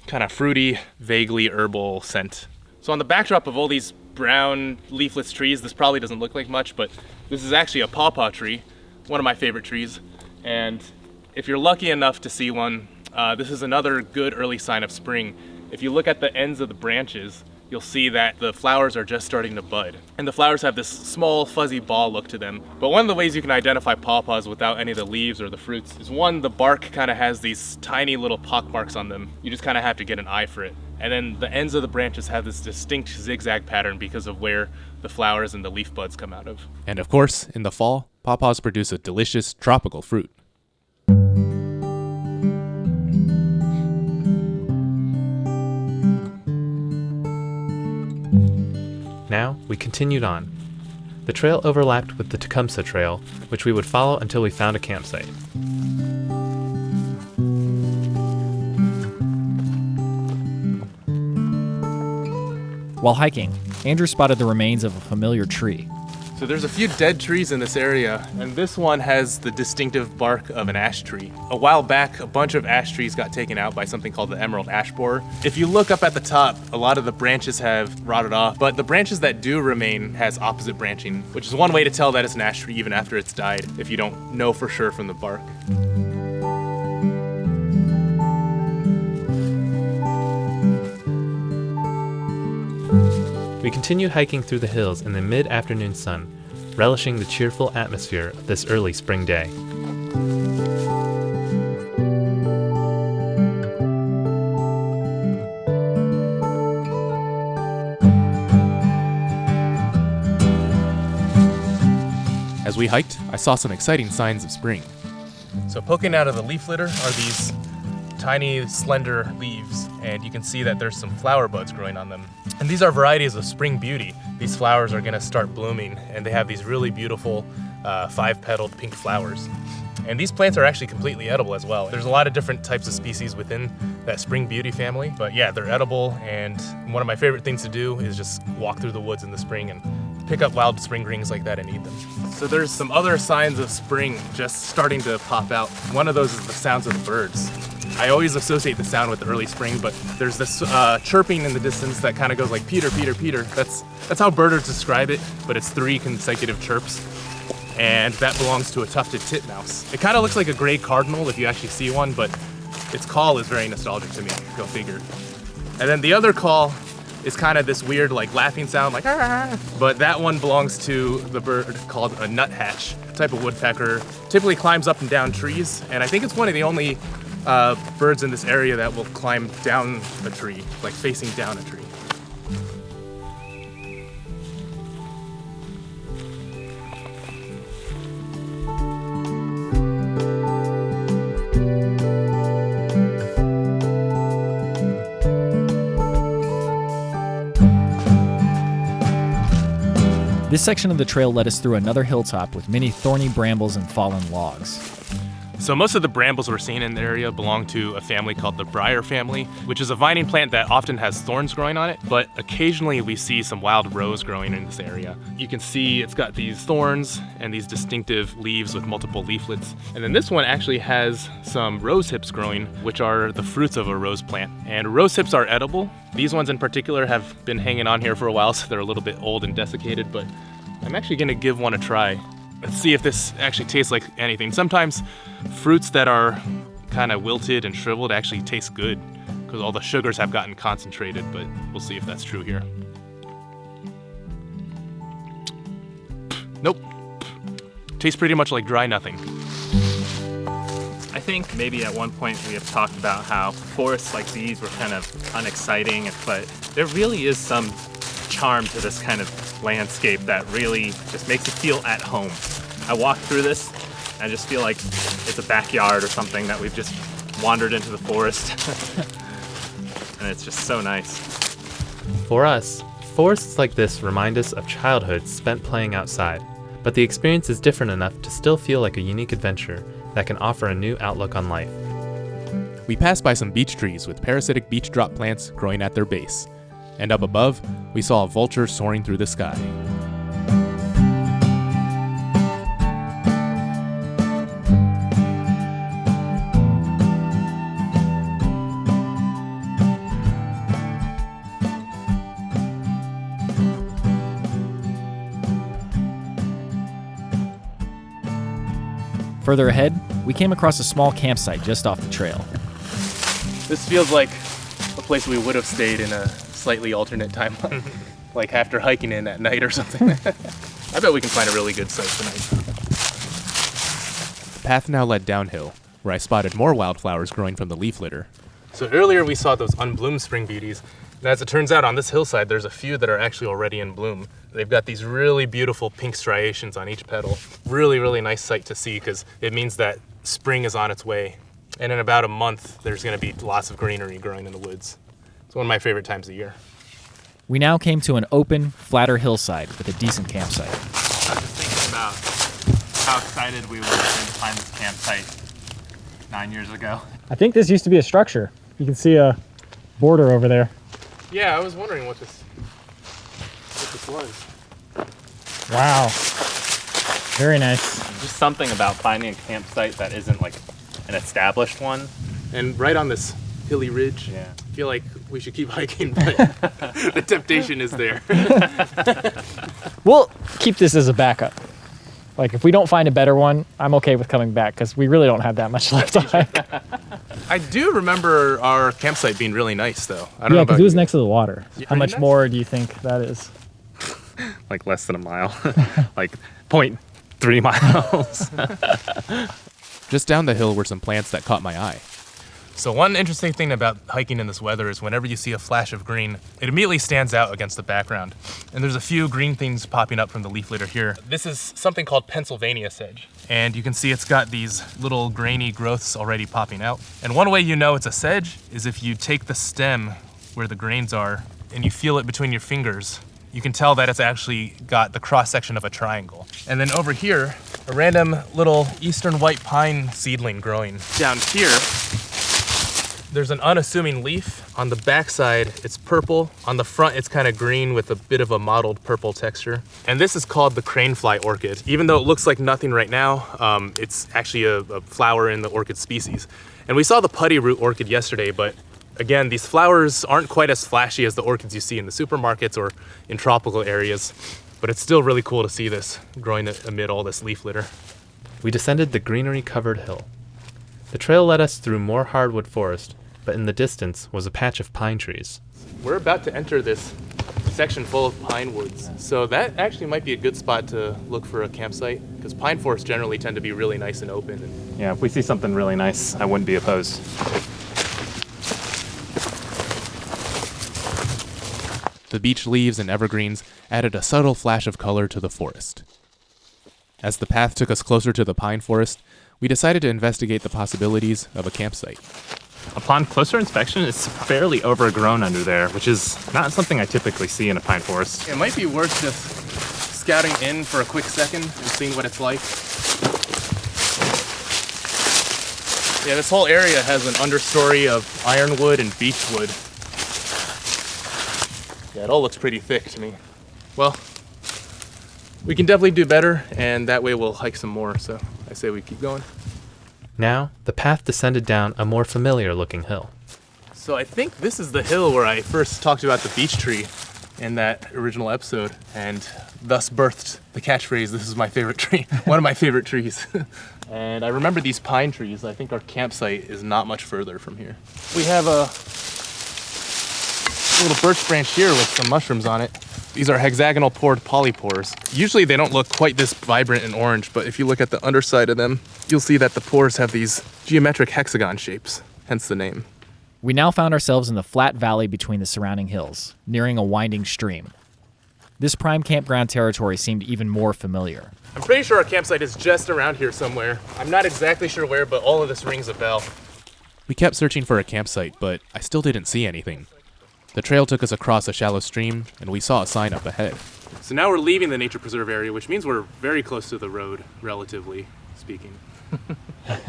kind of fruity, vaguely herbal scent. So on the backdrop of all these brown leafless trees, this probably doesn't look like much, but this is actually a pawpaw tree, one of my favorite trees. And if you're lucky enough to see one, this is another good early sign of spring. If you look at the ends of the branches, you'll see that the flowers are just starting to bud. And the flowers have this small fuzzy ball look to them. But one of the ways you can identify pawpaws without any of the leaves or the fruits is one, the bark kind of has these tiny little pock marks on them. You just kind of have to get an eye for it. And then the ends of the branches have this distinct zigzag pattern because of where the flowers and the leaf buds come out of. And of course, in the fall, pawpaws produce a delicious tropical fruit. Now, we continued on. The trail overlapped with the Tecumseh Trail, which we would follow until we found a campsite. While hiking, Andrew spotted the remains of a familiar tree. So there's a few dead trees in this area, and this one has the distinctive bark of an ash tree. A while back, a bunch of ash trees got taken out by something called the emerald ash borer. If you look up at the top, a lot of the branches have rotted off, but the branches that do remain has opposite branching, which is one way to tell that it's an ash tree even after it's died, if you don't know for sure from the bark. We continued hiking through the hills in the mid-afternoon sun, relishing the cheerful atmosphere of this early spring day. As we hiked, I saw some exciting signs of spring. So poking out of the leaf litter are these tiny, slender leaves, and you can see that there's some flower buds growing on them. And these are varieties of spring beauty. These flowers are gonna start blooming, and they have these really beautiful 5-petaled pink flowers. And these plants are actually completely edible as well. There's a lot of different types of species within that spring beauty family, but yeah, they're edible, and one of my favorite things to do is just walk through the woods in the spring and pick up wild spring greens like that and eat them. So there's some other signs of spring just starting to pop out. One of those is the sounds of the birds. I always associate the sound with the early spring, but there's this chirping in the distance that kind of goes like Peter, Peter, Peter. That's how birders describe it, but it's 3 consecutive chirps. And that belongs to a tufted titmouse. It kind of looks like a gray cardinal if you actually see one, but its call is very nostalgic to me, go figure. And then the other call is kind of this weird like laughing sound, like ah, but that one belongs to the bird called a nuthatch, a type of woodpecker. Typically climbs up and down trees, and I think it's one of the only birds in this area that will climb down a tree, like facing down a tree. This section of the trail led us through another hilltop with many thorny brambles and fallen logs. So most of the brambles we're seeing in the area belong to a family called the briar family, which is a vining plant that often has thorns growing on it, but occasionally we see some wild rose growing in this area. You can see it's got these thorns and these distinctive leaves with multiple leaflets. And then this one actually has some rose hips growing, which are the fruits of a rose plant. And rose hips are edible. These ones in particular have been hanging on here for a while, so they're a little bit old and desiccated, but I'm actually gonna give one a try. Let's see if this actually tastes like anything. Sometimes fruits that are kind of wilted and shriveled actually taste good because all the sugars have gotten concentrated, but we'll see if that's true here. Nope. Tastes pretty much like dry nothing. I think maybe at one point we have talked about how forests like these were kind of unexciting, but there really is some charm to this kind of landscape that really just makes you feel at home. I walk through this, and I just feel like it's a backyard or something that we've just wandered into the forest. And it's just so nice. For us, forests like this remind us of childhood spent playing outside, but the experience is different enough to still feel like a unique adventure that can offer a new outlook on life. We passed by some beech trees with parasitic beech drop plants growing at their base. And up above, we saw a vulture soaring through the sky. Further ahead, we came across a small campsite just off the trail. This feels like a place we would have stayed in a slightly alternate timeline, like after hiking in at night or something. I bet we can find a really good site tonight. The path now led downhill, where I spotted more wildflowers growing from the leaf litter. So earlier we saw those unbloomed spring beauties, and as it turns out on this hillside there's a few that are actually already in bloom. They've got these really beautiful pink striations on each petal. Really, really nice sight to see because it means that spring is on its way. And in about a month there's going to be lots of greenery growing in the woods. It's one of my favorite times of year. We now came to an open, flatter hillside with a decent campsite. I was just thinking about how excited we would have been to find this campsite 9 years ago. I think this used to be a structure. You can see a border over there. Yeah, I was wondering what this was. Wow. Very nice. Just something about finding a campsite that isn't like an established one. And right on this hilly ridge. Yeah. I feel like we should keep hiking, but the temptation is there. We'll keep this as a backup. Like, if we don't find a better one, I'm okay with coming back because we really don't have that much left to hike. I do remember our campsite being really nice, though. I don't know Yeah, about because it was you. next to the water. How Pretty much nice. more do you think that is? like less than a mile, like 0.3 miles. Just down the hill were some plants that caught my eye. So one interesting thing about hiking in this weather is whenever you see a flash of green, it immediately stands out against the background. And there's a few green things popping up from the leaf litter here. This is something called Pennsylvania sedge. And you can see it's got these little grainy growths already popping out. And one way you know it's a sedge is if you take the stem where the grains are and you feel it between your fingers. You can tell that it's actually got the cross section of a triangle. And then over here, a random little eastern white pine seedling growing. Down here, there's an unassuming leaf. On the backside, it's purple. On the front, it's kind of green with a bit of a mottled purple texture. And this is called the cranefly orchid. Even though it looks like nothing right now, it's actually a flower in the orchid species. And we saw the putty root orchid yesterday, but again, these flowers aren't quite as flashy as the orchids you see in the supermarkets or in tropical areas, but it's still really cool to see this growing amid all this leaf litter. We descended the greenery-covered hill. The trail led us through more hardwood forest, but in the distance was a patch of pine trees. We're about to enter this section full of pine woods, so that actually might be a good spot to look for a campsite, because pine forests generally tend to be really nice and open. Yeah, if we see something really nice, I wouldn't be opposed. The beech leaves and evergreens added a subtle flash of color to the forest. As the path took us closer to the pine forest, we decided to investigate the possibilities of a campsite. Upon closer inspection, it's fairly overgrown under there, which is not something I typically see in a pine forest. It might be worth just scouting in for a quick second and seeing what it's like. Yeah, this whole area has an understory of ironwood and beechwood. Yeah, it all looks pretty thick to me. Well, we can definitely do better, and that way we'll hike some more, so I say we keep going. Now, the path descended down a more familiar-looking hill. So I think this is the hill where I first talked about the beech tree in that original episode, and thus birthed the catchphrase, "This is my favorite tree," one of my favorite trees. And I remember these pine trees. I think our campsite is not much further from here. We have a little birch branch here with some mushrooms on it. These are hexagonal pored polypores. Usually they don't look quite this vibrant and orange, but if you look at the underside of them, you'll see that the pores have these geometric hexagon shapes, hence the name. We now found ourselves in the flat valley between the surrounding hills, nearing a winding stream. This prime campground territory seemed even more familiar. I'm pretty sure our campsite is just around here somewhere. I'm not exactly sure where, but all of this rings a bell. We kept searching for a campsite, but I still didn't see anything. The trail took us across a shallow stream, and we saw a sign up ahead. So now we're leaving the nature preserve area, which means we're very close to the road, relatively speaking.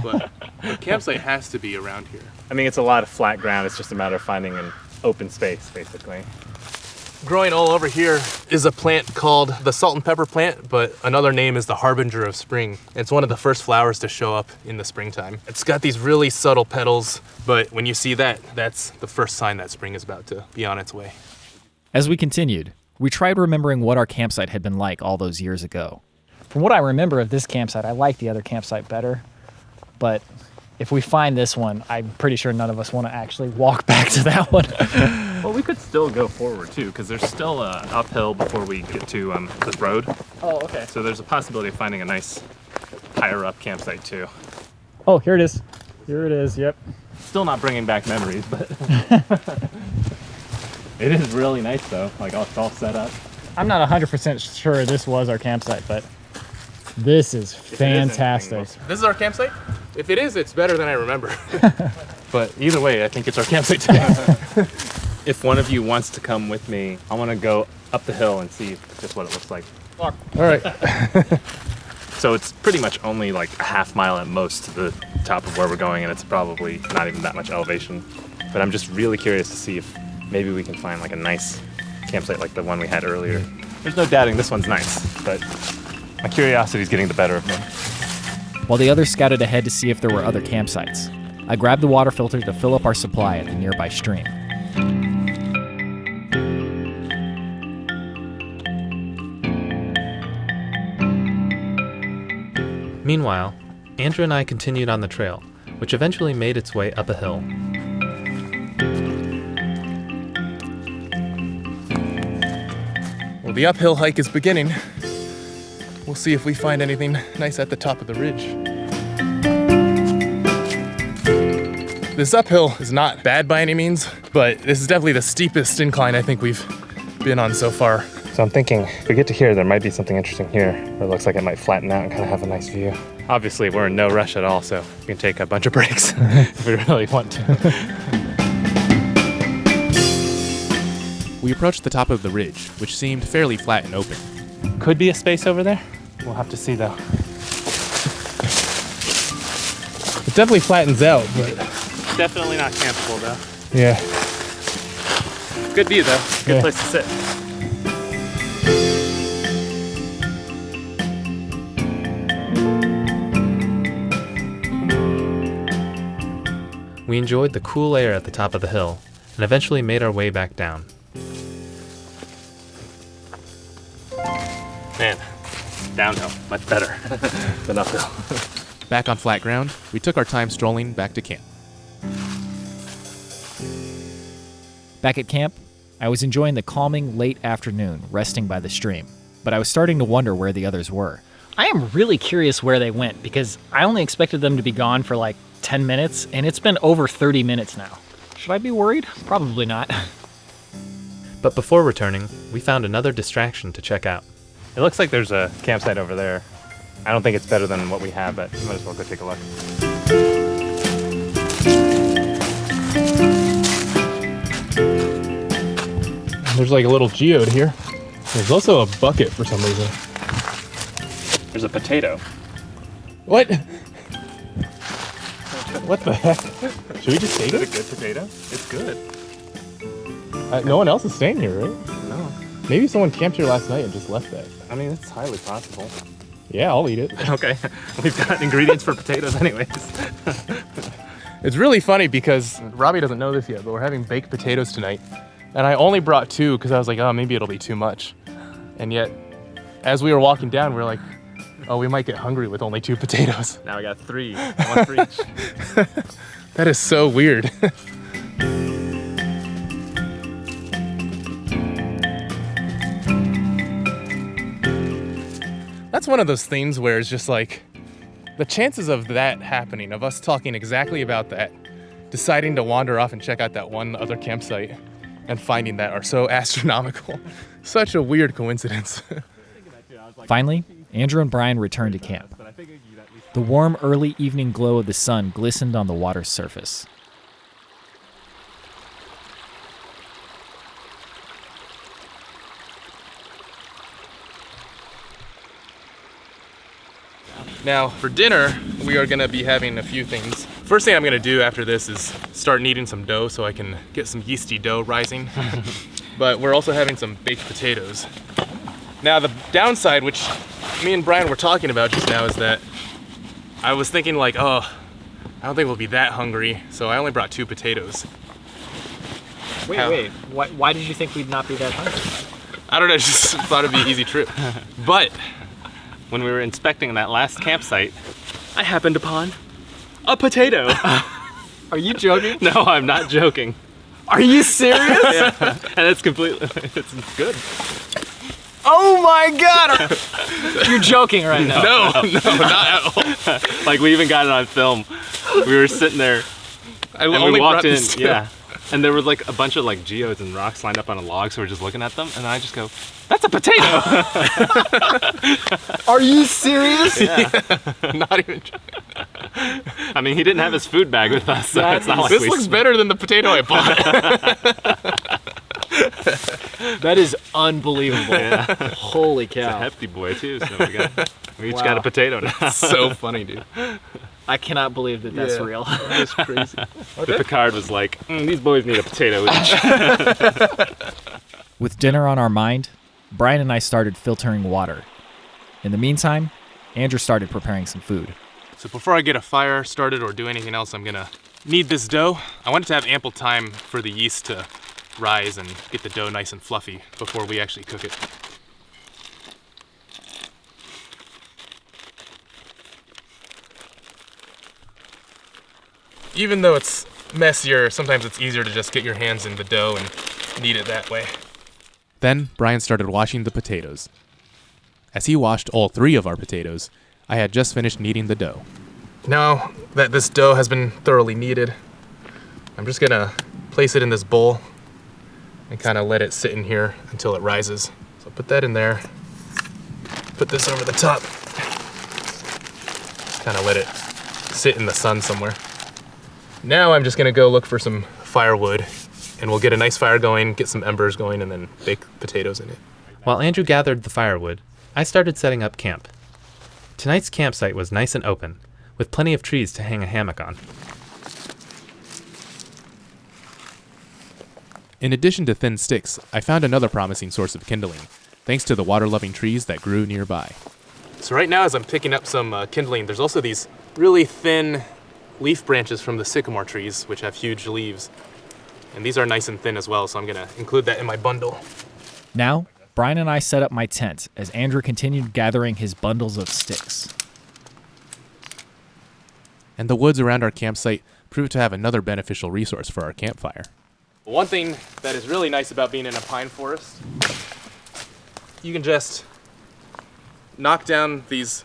But the campsite has to be around here. I mean, it's a lot of flat ground. It's just a matter of finding an open space, basically. Growing all over here is a plant called the salt and pepper plant, but another name is the harbinger of spring. It's one of the first flowers to show up in the springtime. It's got these really subtle petals, but when you see that, that's the first sign that spring is about to be on its way. As we continued, we tried remembering what our campsite had been like all those years ago. From what I remember of this campsite, I like the other campsite better, but if we find this one, I'm pretty sure none of us want to actually walk back to that one. Well, we could still go forward too, because there's still an uphill before we get to this road. Oh, okay. So there's a possibility of finding a nice higher up campsite too. Oh, here it is. Here it is, yep. Still not bringing back memories, but it is really nice though. Like it's all set up. I'm not 100% sure this was our campsite, but this is fantastic. This is our campsite? If it is, it's better than I remember. But either way, I think it's our campsite today. If one of you wants to come with me, I want to go up the hill and see just what it looks like. All right. So it's pretty much only like a half mile at most to the top of where we're going, and it's probably not even that much elevation. But I'm just really curious to see if maybe we can find like a nice campsite like the one we had earlier. There's no doubting this one's nice, but my curiosity is getting the better of me. While the others scouted ahead to see if there were other campsites, I grabbed the water filter to fill up our supply at the nearby stream. Meanwhile, Andrew and I continued on the trail, which eventually made its way up a hill. Well, the uphill hike is beginning. We'll see if we find anything nice at the top of the ridge. This uphill is not bad by any means, but this is definitely the steepest incline I think we've been on so far. So I'm thinking, if we get to here, there might be something interesting here. Where it looks like it might flatten out and kind of have a nice view. Obviously, we're in no rush at all, so we can take a bunch of breaks if we really want to. We approached the top of the ridge, which seemed fairly flat and open. Could be a space over there. We'll have to see though. It definitely flattens out, but Definitely not campable though. yeah. Good view though. Good Yeah. place to sit. We enjoyed the cool air at the top of the hill, and eventually made our way back down. Man, downhill, much better than uphill. Back on flat ground, we took our time strolling back to camp. Back at camp, I was enjoying the calming late afternoon, resting by the stream, but I was starting to wonder where the others were. I am really curious where they went because I only expected them to be gone for like 10 minutes, and it's been over 30 minutes now. Should I be worried? Probably not. But before returning, we found another distraction to check out. It looks like there's a campsite over there. I don't think it's better than what we have, but we might as well go take a look. There's like a little geode here. There's also a bucket for some reason. There's a potato. What? What the heck? Should we just take Is it it? a good potato? It's good. No one else is staying here, right? No. Maybe someone camped here last night and just left that. I mean, it's highly possible. Yeah, I'll eat it. Okay. We've got ingredients for potatoes anyways. It's really funny because Robby doesn't know this yet, but we're having baked potatoes tonight. And I only brought 2 because I was like, oh, maybe it'll be too much. And yet, as we were walking down, we were like, oh, we might get hungry with only 2 potatoes. Now I got 3, 1 for each. That is so weird. That's one of those things where it's just like, the chances of that happening, of us talking exactly about that, deciding to wander off and check out that one other campsite and finding that are so astronomical. Such a weird coincidence. Finally, Andrew and Bryan returned to camp. The warm, early evening glow of the sun glistened on the water's surface. Now, for dinner, we are gonna be having a few things. First thing I'm gonna do after this is start kneading some dough so I can get some yeasty dough rising. But we're also having some baked potatoes. Now, the downside, which me and Bryan were talking about just now, is that I was thinking like, oh, I don't think we'll be that hungry, so I only brought 2 potatoes. Wait. Why did you think we'd not be that hungry? I don't know, just thought it'd be an easy trip. But When we were inspecting that last campsite, I happened upon a potato. Are you joking? No, I'm not joking. Are you serious? Yeah. And it's completely, it's good. Oh my god! You're joking right now. no, not at all. Like, we even got it on film. We were sitting there, and we walked in, yeah. And there was like a bunch of like geodes and rocks lined up on a log, so we're just looking at them, and I just go, that's a potato! Are you serious? Yeah. Not even joking. I mean, he didn't have his food bag with us, so it's not like This we... looks better than the potato I bought. That is unbelievable. Yeah. Holy It's a cow. hefty boy, too, so we each got a potato now. So funny, dude. I cannot believe that that's Yeah. real. That's crazy. But Picard was like, these boys need a potato each. With dinner on our mind, Bryan and I started filtering water. In the meantime, Andrew started preparing some food. So before I get a fire started or do anything else, I'm gonna knead this dough. I want it to have ample time for the yeast to rise and get the dough nice and fluffy before we actually cook it. Even though it's messier, sometimes it's easier to just get your hands in the dough and knead it that way. Then Bryan started washing the potatoes. As he washed all 3 of our potatoes, I had just finished kneading the dough. Now that this dough has been thoroughly kneaded, I'm just gonna place it in this bowl and kind of let it sit in here until it rises. So put that in there, put this over the top, kind of let it sit in the sun somewhere. Now I'm just gonna go look for some firewood, and we'll get a nice fire going, get some embers going, and then bake potatoes in it. While Andrew gathered the firewood, I started setting up camp. Tonight's campsite was nice and open, with plenty of trees to hang a hammock on. In addition to thin sticks, I found another promising source of kindling, thanks to the water-loving trees that grew nearby. So right now, as I'm picking up some kindling, there's also these really thin leaf branches from the sycamore trees, which have huge leaves. And these are nice and thin as well, so I'm gonna include that in my bundle. Now, Bryan and I set up my tent as Andrew continued gathering his bundles of sticks. And the woods around our campsite proved to have another beneficial resource for our campfire. One thing that is really nice about being in a pine forest, you can just knock down these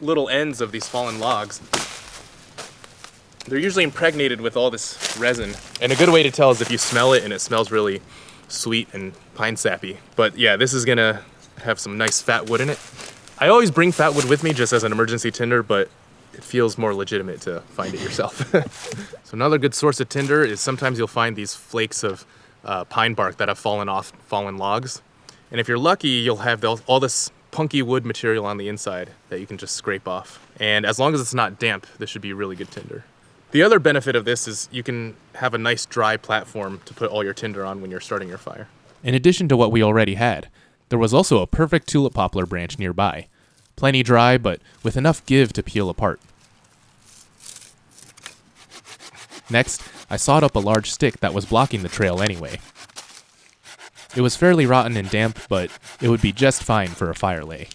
little ends of these fallen logs. They're usually impregnated with all this resin. And a good way to tell is if you smell it and it smells really sweet and pine sappy. But yeah, this is gonna have some nice fat wood in it. I always bring fat wood with me just as an emergency tinder, but it feels more legitimate to find it yourself. So another good source of tinder is sometimes you'll find these flakes of pine bark that have fallen off fallen logs. And if you're lucky, you'll have all this punky wood material on the inside that you can just scrape off. And as long as it's not damp, this should be really good tinder. The other benefit of this is you can have a nice dry platform to put all your tinder on when you're starting your fire. In addition to what we already had, there was also a perfect tulip poplar branch nearby. Plenty dry, but with enough give to peel apart. Next, I sawed up a large stick that was blocking the trail anyway. It was fairly rotten and damp, but it would be just fine for a fire lay.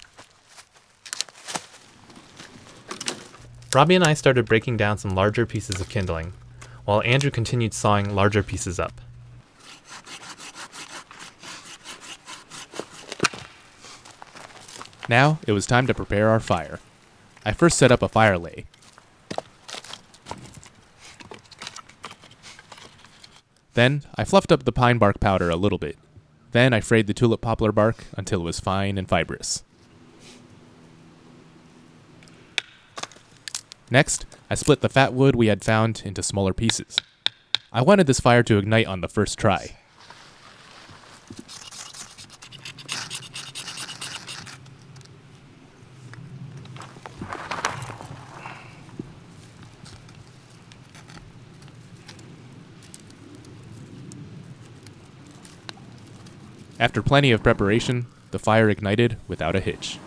Robby and I started breaking down some larger pieces of kindling, while Andrew continued sawing larger pieces up. Now, it was time to prepare our fire. I first set up a fire lay. Then, I fluffed up the pine bark powder a little bit. Then I frayed the tulip poplar bark until it was fine and fibrous. Next, I split the fat wood we had found into smaller pieces. I wanted this fire to ignite on the first try. After plenty of preparation, the fire ignited without a hitch.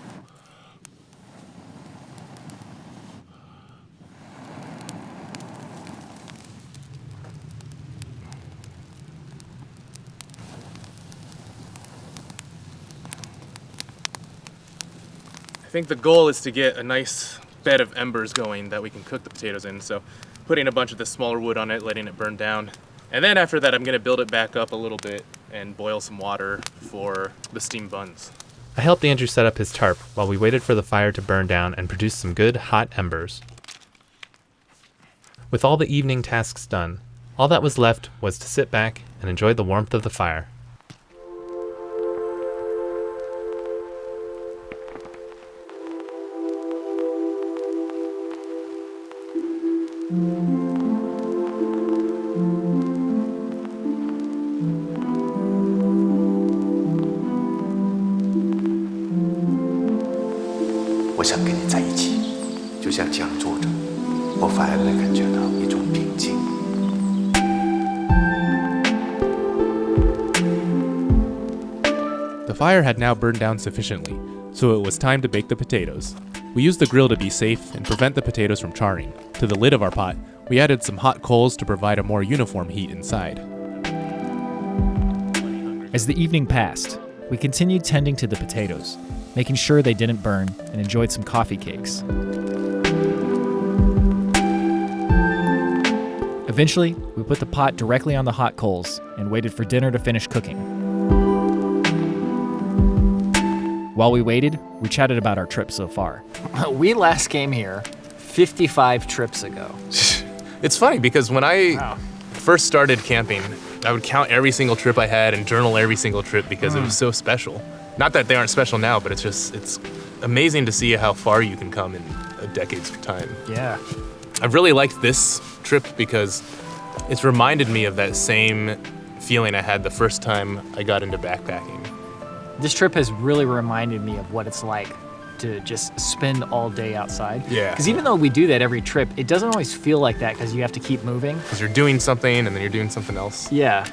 I think the goal is to get a nice bed of embers going that we can cook the potatoes in. So putting a bunch of the smaller wood on it, letting it burn down. And then after that, I'm gonna build it back up a little bit and boil some water for the steamed buns. I helped Andrew set up his tarp while we waited for the fire to burn down and produce some good hot embers. With all the evening tasks done, all that was left was to sit back and enjoy the warmth of the fire. The fire had now burned down sufficiently, so it was time to bake the potatoes. We used the grill to be safe and prevent the potatoes from charring. To the lid of our pot, we added some hot coals to provide a more uniform heat inside. As the evening passed, we continued tending to the potatoes, making sure they didn't burn, and enjoyed some coffee cakes. Eventually, we put the pot directly on the hot coals and waited for dinner to finish cooking. While we waited, we chatted about our trip so far. We last came here 55 trips ago. It's funny because when I first started camping, I would count every single trip I had and journal every single trip because it was so special. Not that they aren't special now, but it's amazing to see how far you can come in a decade's time. Yeah. I've really liked this trip because it's reminded me of that same feeling I had the first time I got into backpacking. This trip has really reminded me of what it's like to just spend all day outside. Yeah. Because even though we do that every trip, it doesn't always feel like that because you have to keep moving. Because you're doing something and then you're doing something else. Yeah.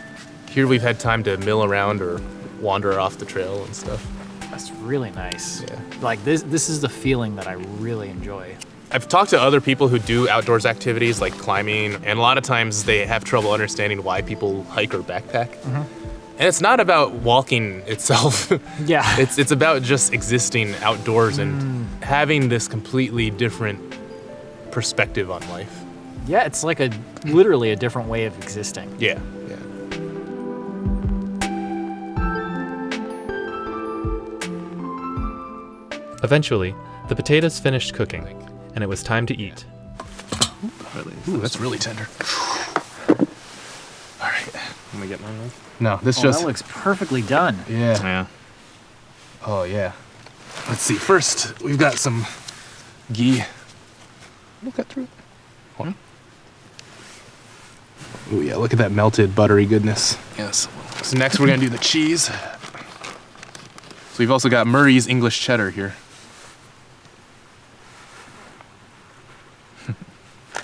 Here we've had time to mill around or wander off the trail and stuff. That's really nice. Yeah. Like this is the feeling that I really enjoy. I've talked to other people who do outdoors activities like climbing, and a lot of times they have trouble understanding why people hike or backpack. And it's not about walking itself. Yeah. It's about just existing outdoors and having this completely different perspective on life. Yeah, it's like literally a different way of existing. Yeah. Eventually, the potatoes finished cooking, and it was time to eat. Ooh, that's really tender. All right. Let me get mine. No, this That looks perfectly done. Yeah. Oh, yeah. Let's see. First, we've got some ghee. We'll cut through it. Hold on. Oh, yeah. Look at that melted, buttery goodness. Yes. So next, we're going to do the cheese. So we've also got Murray's English cheddar here.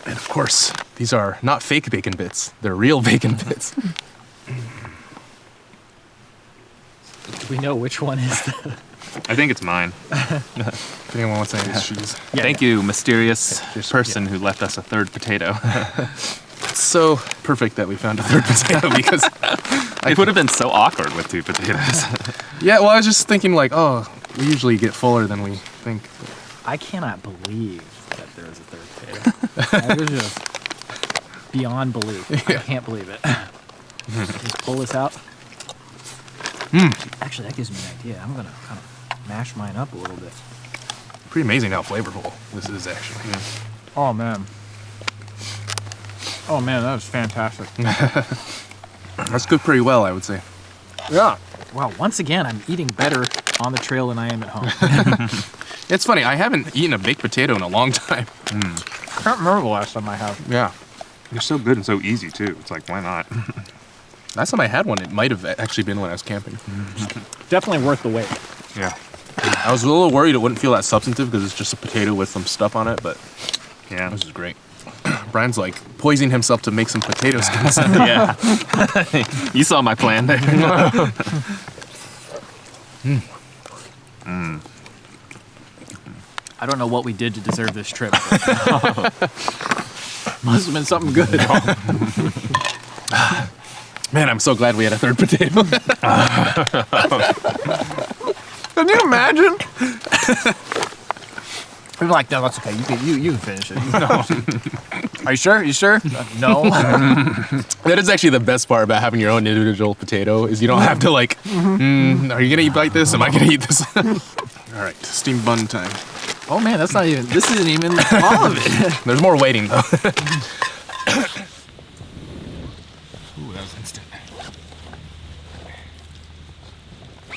And of course, these are not fake bacon bits. They're real bacon bits. Do we know which one is the... I think it's mine. If anyone wants any of this cheese. Thank you, mysterious person who left us a third potato. It's so perfect that we found a third potato because It would have been so awkward with 2 potatoes. yeah, well, I was just thinking like, oh, we usually get fuller than we think. I cannot believe that there is a third potato. That is just beyond belief. I can't believe it. Just pull this out. Actually, that gives me an idea. I'm gonna kind of mash mine up a little bit. Pretty amazing how flavorful this is actually. Oh man. Oh man, that was fantastic. That's cooked pretty well, I would say. Yeah. Wow, once again, I'm eating better on the trail than I am at home. It's funny, I haven't eaten a baked potato in a long time. I can't remember the last time I have. Yeah. They're so good and so easy, too. It's like, why not? Last time I had one, it might have actually been when I was camping. Definitely worth the wait. Yeah. I was a little worried it wouldn't feel that substantive because it's just a potato with some stuff on it, but Yeah. this is great. Brian's like poisoning himself to make some potato skins. Yeah. You saw my plan there. I don't know what we did to deserve this trip. Must have been something good. Man, I'm so glad we had a third potato. Can you imagine? I'm like, no, that's okay. You can finish it. No. Are you sure? You sure? No. That is actually the best part about having your own individual potato is you don't have to like, are you gonna bite this? Am I gonna eat this? All right, steamed bun time. Oh man, that's not even, this isn't even all of it. There's more waiting though. Ooh, that was instant.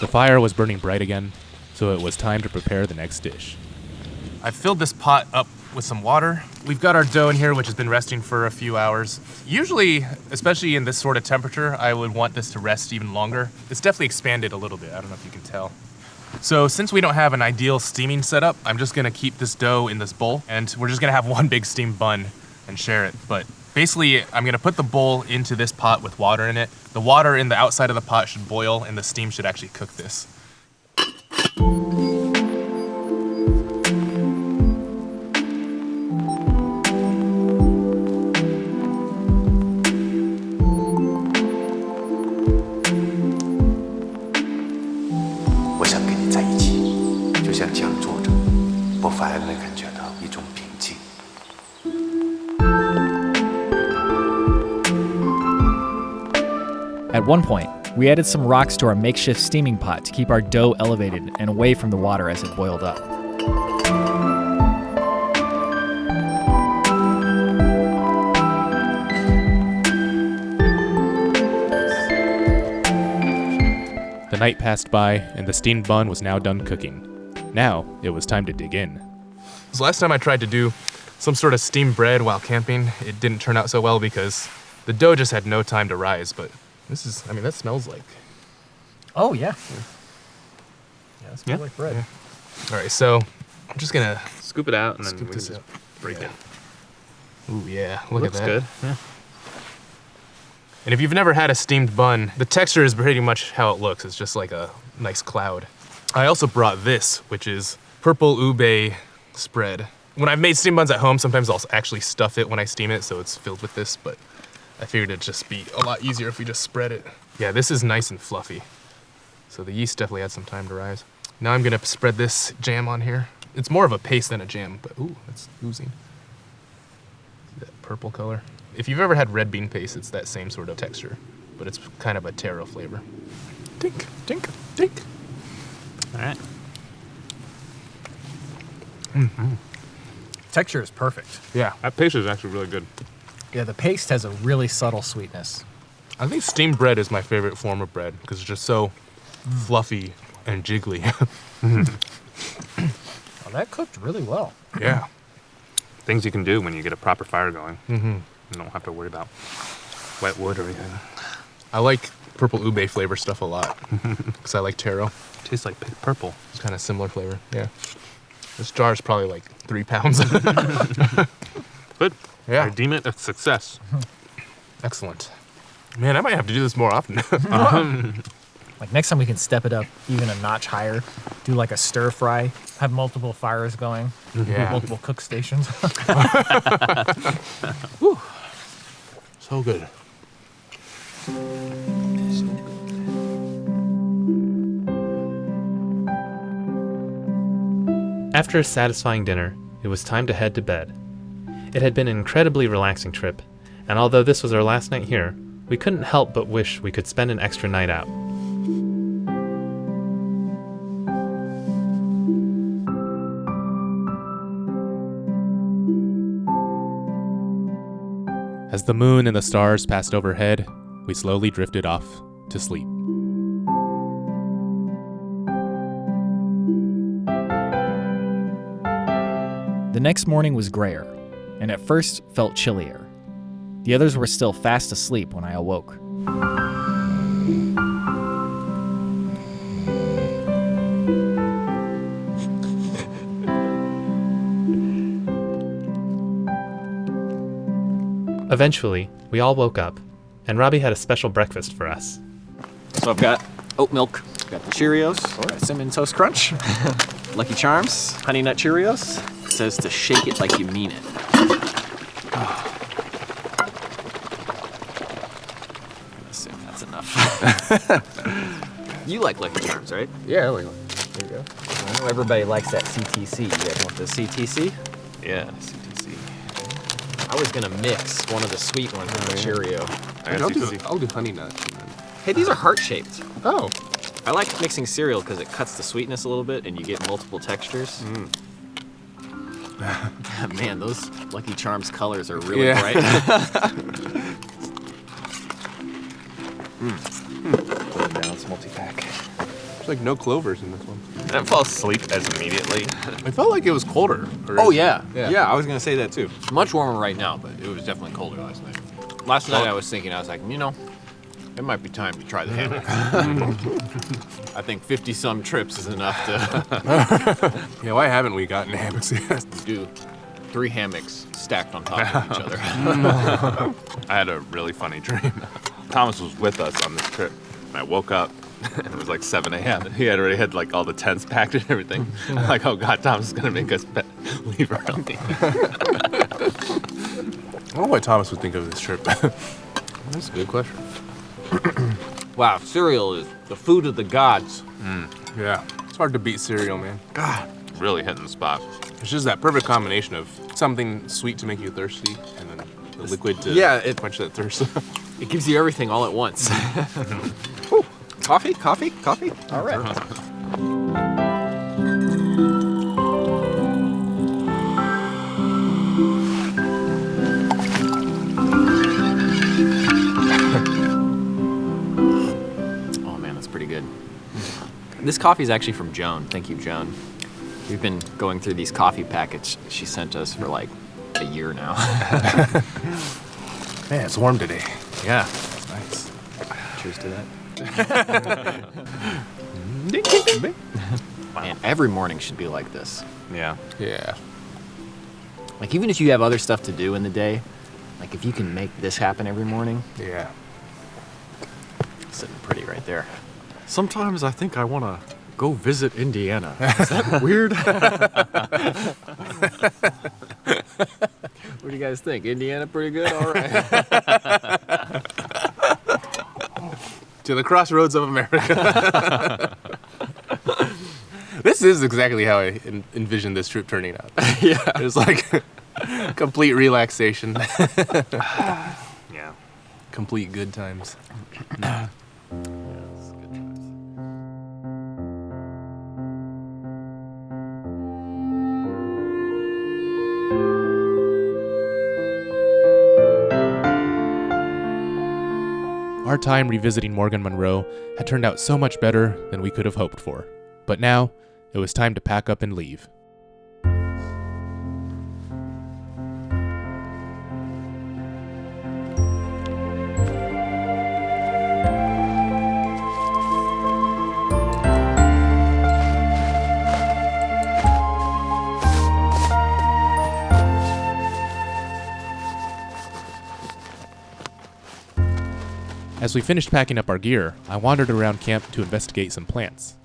The fire was burning bright again, so it was time to prepare the next dish. I filled this pot up with some water. We've got our dough in here, which has been resting for a few hours. Usually, especially in this sort of temperature, I would want this to rest even longer. It's definitely expanded a little bit. I don't know if you can tell. So since we don't have an ideal steaming setup, I'm just gonna keep this dough in this bowl, and we're just gonna have one big steamed bun and share it. But basically, I'm gonna put the bowl into this pot with water in it. The water in the outside of the pot should boil, and the steam should actually cook this. At one point, We added some rocks to our makeshift steaming pot to keep our dough elevated and away from the water as it boiled up. The night passed by, and the steamed bun was now done cooking. Now, it was time to dig in. So last time I tried to do some sort of steamed bread while camping, it didn't turn out so well because the dough just had no time to rise, but this is, I mean, that smells like. Oh, yeah. Yeah, it smells like bread. Yeah. All right, so I'm just gonna Scoop it out and then scoop we this can up. just break Yeah. it. Ooh, yeah, look Looks at that. good. Yeah. And if you've never had a steamed bun, the texture is pretty much how it looks. It's just like a nice cloud. I also brought this, which is purple ube spread. When I've made steamed buns at home, sometimes I'll actually stuff it when I steam it, so it's filled with this, but I figured it'd just be a lot easier if we just spread it. Yeah, this is nice and fluffy. So the yeast definitely had some time to rise. Now I'm gonna spread this jam on here. It's more of a paste than a jam, but ooh, it's oozing. That purple color. If you've ever had red bean paste, it's that same sort of texture, but it's kind of a taro flavor. Dink, dink, dink. All right. Texture is perfect. Yeah, That paste is actually really good. Yeah, the paste has a really subtle sweetness. I think steamed bread is my favorite form of bread because it's just so fluffy and jiggly. Oh, that cooked really well. Yeah. Things you can do when you get a proper fire going. Mm-hmm. You don't have to worry about wet wood or anything. I like purple ube flavor stuff a lot because I like taro. Tastes like purple. It's kind of similar flavor. Yeah. This jar is probably like 3 pounds. Good. Yeah. I deem it a success. Excellent. Man, I might have to do this more often. Like next time we can step it up even a notch higher, do like a stir fry, have multiple fires going, Yeah. multiple cook stations. So good. After a satisfying dinner, it was time to head to bed. It had been an incredibly relaxing trip, and although this was our last night here, we couldn't help but wish we could spend an extra night out. As the moon and the stars passed overhead, we slowly drifted off to sleep. The next morning was grayer, and at first felt chillier. The others were still fast asleep when I awoke. Eventually, we all woke up, and Robby had a special breakfast for us. So I've got oat milk, got the Cheerios, Cinnamon Toast Crunch, Lucky Charms, Honey Nut Cheerios. It says to shake it like you mean it. I assume that's enough. You like Lucky Charms, right? Yeah, there you go. I know everybody likes that CTC. You guys want the CTC? Yeah, CTC. I was gonna mix one of the sweet ones with the Cheerio. I'll do honey nut. Hey, these are heart-shaped. Oh, I like mixing cereal because it cuts the sweetness a little bit and you get multiple textures. Man, those Lucky Charms colors are really bright. Balanced multi-pack. There's like no clovers in this one. I didn't fall asleep as immediately. I felt like it was colder. Oh, yeah. Yeah. I was going to say that too. It's much warmer right now, but it was definitely colder last night. Last night I was thinking, I was like, you know, it might be time to try the hammock. I think 50-some trips is enough to Yeah, why haven't we gotten hammocks yet? do 3 hammocks stacked on top of each other. I had a really funny dream. Thomas was with us on this trip, and I woke up, and it was like 7 a.m. and he had already had like all the tents packed and everything. I'm like, oh God, Thomas is gonna make us leave early. I don't know why Thomas would think of this trip. That's a good question. Wow, cereal is the food of the gods. Yeah, it's hard to beat cereal, man. Really hitting the spot. It's just that perfect combination of something sweet to make you thirsty and then the liquid to quench that thirst. It gives you everything all at once. Coffee? All right. Oh man, that's pretty good. This coffee is actually from Joan. Thank you, Joan. We've been going through these coffee packets she sent us for like a year now. Man, it's warm today. Yeah. Nice. Cheers to that. Man, every morning should be like this. Yeah. Yeah. Like even if you have other stuff to do in the day, like if you can make this happen every morning, Yeah. sitting pretty right there. Sometimes I think I want to go visit Indiana. Is that weird? What do you guys think? Indiana pretty good? All right. To the crossroads of America. This is exactly how I envisioned this trip turning out. Yeah. It's like complete relaxation, Yeah. complete good times. Our time revisiting Morgan Monroe had turned out so much better than we could have hoped for. But now, it was time to pack up and leave. As we finished packing up our gear, I wandered around camp to investigate some plants.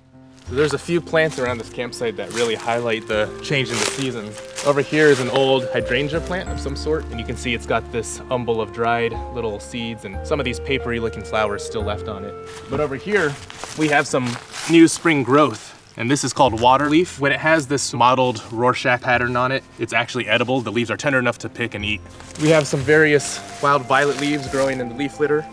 So there's a few plants around this campsite that really highlight the change in the seasons. Over here is an old hydrangea plant of some sort, and you can see it's got this umbel of dried little seeds and some of these papery looking flowers still left on it. But over here, we have some new spring growth, and this is called water leaf. When it has this mottled Rorschach pattern on it, it's actually edible. The leaves are tender enough to pick and eat. We have some various wild violet leaves growing in the leaf litter,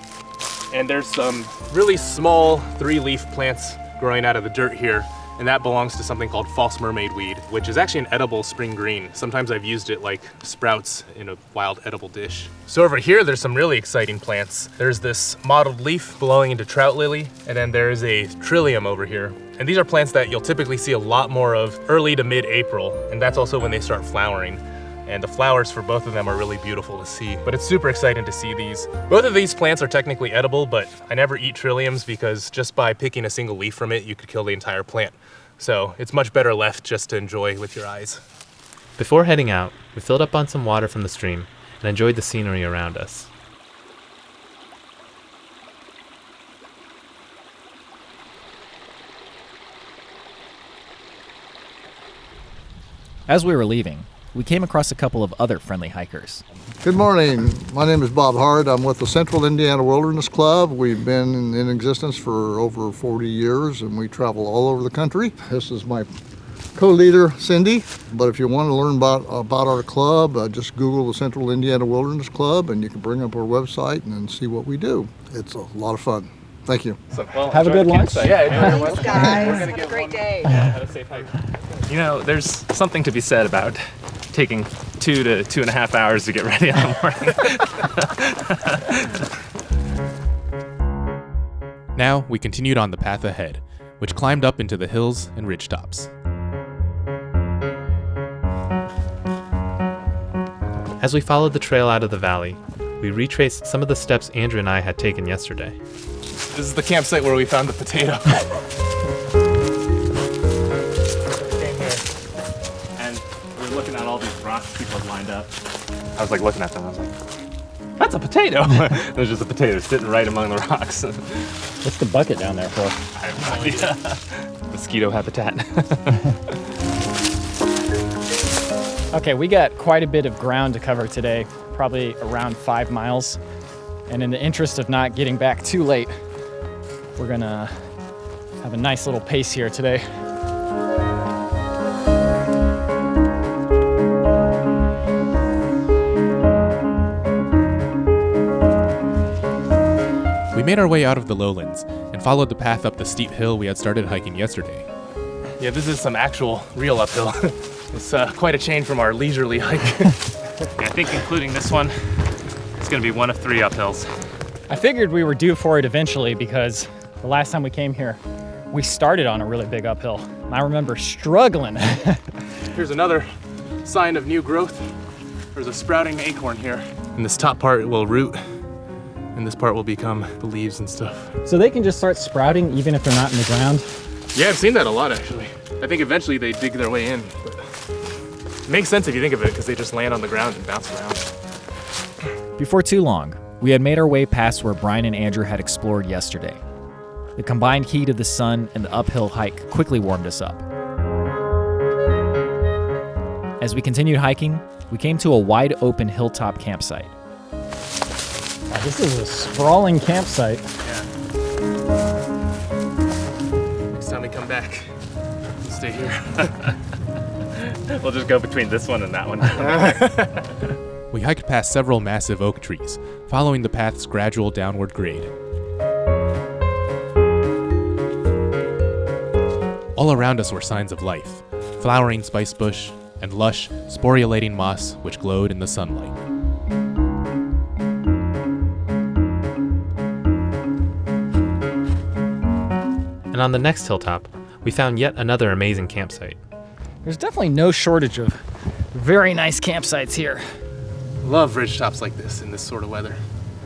and there's some really small 3-leaf plants growing out of the dirt here, and that belongs to something called false mermaid weed, which is actually an edible spring green. Sometimes I've used it like sprouts in a wild edible dish. So over here, there's some really exciting plants. There's this mottled leaf belonging to trout lily, and then there's a trillium over here. And these are plants that you'll typically see a lot more of early to mid-April, and that's also when they start flowering. And the flowers for both of them are really beautiful to see. But it's super exciting to see these. Both of these plants are technically edible, but I never eat trilliums because just by picking a single leaf from it, you could kill the entire plant. So it's much better left just to enjoy with your eyes. Before heading out, we filled up on some water from the stream and enjoyed the scenery around us. As we were leaving, we came across a couple of other friendly hikers. Good morning. My name is Bob Hart. I'm with the Central Indiana Wilderness Club. We've been in existence for over 40 years, and we travel all over the country. This is my co-leader, Cindy. But if you want to learn about our club, just Google the Central Indiana Wilderness Club, and you can bring up our website and then see what we do. It's a lot of fun. Thank you. So, well, Have a good lunch. Yeah, Thanks, guys. Have a great day. Have a safe hike. You know, there's something to be said about taking 2 to 2.5 hours to get ready in the morning. Now, we continued on the path ahead, which climbed up into the hills and ridgetops. As we followed the trail out of the valley, we retraced some of the steps Andrew and I had taken yesterday. This is the campsite where we found the potato. Came here, and we were looking at all these rocks people had lined up. I was like looking at them, I was like, that's a potato! There's just a potato sitting right among the rocks. What's the bucket down there for? I have no idea. Mosquito habitat. Okay, we got quite a bit of ground to cover today, probably around 5 miles. And in the interest of not getting back too late, we're gonna have a nice little pace here today. We made our way out of the lowlands and followed the path up the steep hill we had started hiking yesterday. Yeah, this is some actual real uphill. It's quite a change from our leisurely hike. Yeah, I think including this one, it's gonna be one of 3 uphills. I figured we were due for it eventually because the last time we came here, we started on a really big uphill. I remember struggling. Here's another sign of new growth. There's a sprouting acorn here. And this top part will root, and this part will become the leaves and stuff. So they can just start sprouting even if they're not in the ground? Yeah, I've seen that a lot actually. I think eventually they dig their way in. But it makes sense if you think of it, because they just land on the ground and bounce around. Before too long, we had made our way past where Bryan and Andrew had explored yesterday. The combined heat of the sun and the uphill hike quickly warmed us up. As we continued hiking, we came to a wide open hilltop campsite. Wow, this is a sprawling campsite. Next time we come back, we'll stay here. We'll just go between this one and that one. We hiked past several massive oak trees, following the path's gradual downward grade. All around us were signs of life, flowering spice bush, and lush, sporulating moss which glowed in the sunlight. And on the next hilltop, we found yet another amazing campsite. There's definitely no shortage of very nice campsites here. Love ridge tops like this in this sort of weather.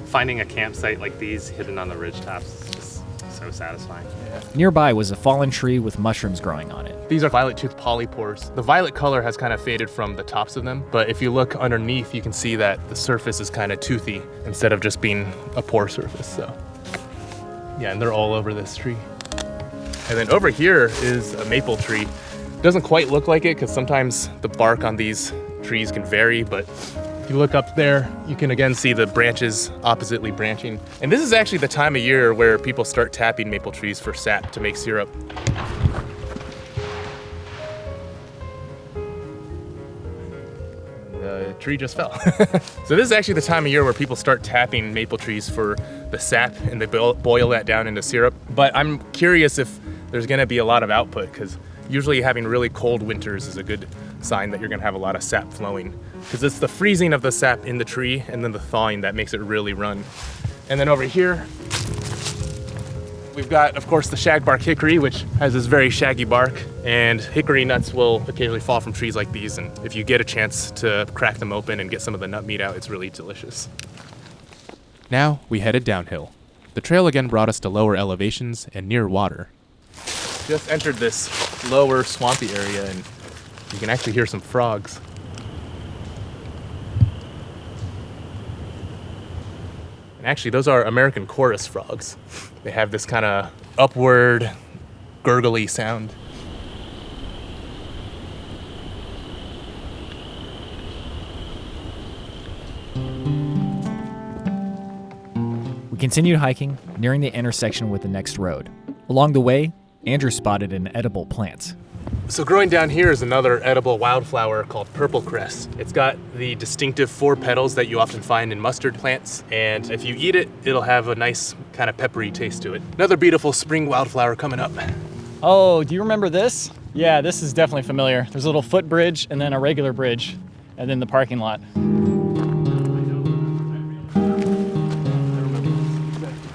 Finding a campsite like these hidden on the ridge tops is just so satisfying. Nearby was a fallen tree with mushrooms growing on it. These are violet-toothed polypores. The violet color has kind of faded from the tops of them, but if you look underneath, you can see that the surface is kind of toothy instead of just being a pore surface. So, yeah, and they're all over this tree. And then over here is a maple tree. Doesn't quite look like it because sometimes the bark on these trees can vary, but if you look up there, you can again see the branches oppositely branching. And this is actually the time of year where people start tapping maple trees for sap to make syrup. The tree just fell. So this is actually the time of year where people start tapping maple trees for the sap, and they boil that down into syrup. But I'm curious if there's gonna be a lot of output, because usually having really cold winters is a good sign that you're gonna have a lot of sap flowing, because it's the freezing of the sap in the tree and then the thawing that makes it really run. And then over here, we've got, of course, the shagbark hickory, which has this very shaggy bark, and hickory nuts will occasionally fall from trees like these, and if you get a chance to crack them open and get some of the nut meat out, it's really delicious. Now we headed downhill. The trail again brought us to lower elevations and near water. Just entered this lower swampy area, and you can actually hear some frogs. And actually, those are American chorus frogs. They have this kind of upward, gurgly sound. We continued hiking, nearing the intersection with the next road. Along the way, Andrew spotted an edible plant. So growing down here is another edible wildflower called purple cress. It's got the distinctive 4 petals that you often find in mustard plants, and if you eat it, it'll have a nice kind of peppery taste to it. Another beautiful spring wildflower coming up. Oh, do you remember this? Yeah, this is definitely familiar. There's a little footbridge and then a regular bridge, and then the parking lot.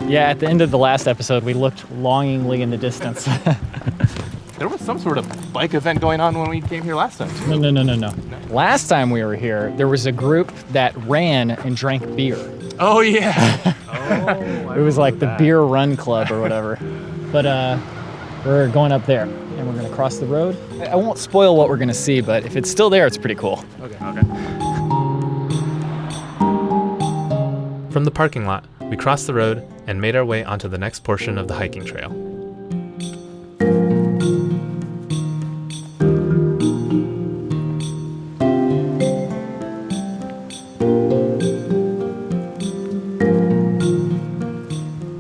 Yeah, at the end of the last episode, we looked longingly in the distance. There was some sort of bike event going on when we came here last time. No. Last time we were here, there was a group that ran and drank beer. Oh, yeah. It was like the beer run club or whatever. But we're going up there, and we're going to cross the road. I won't spoil what we're going to see, but if it's still there, it's pretty cool. Okay. From the parking lot, we crossed the road and made our way onto the next portion of the hiking trail.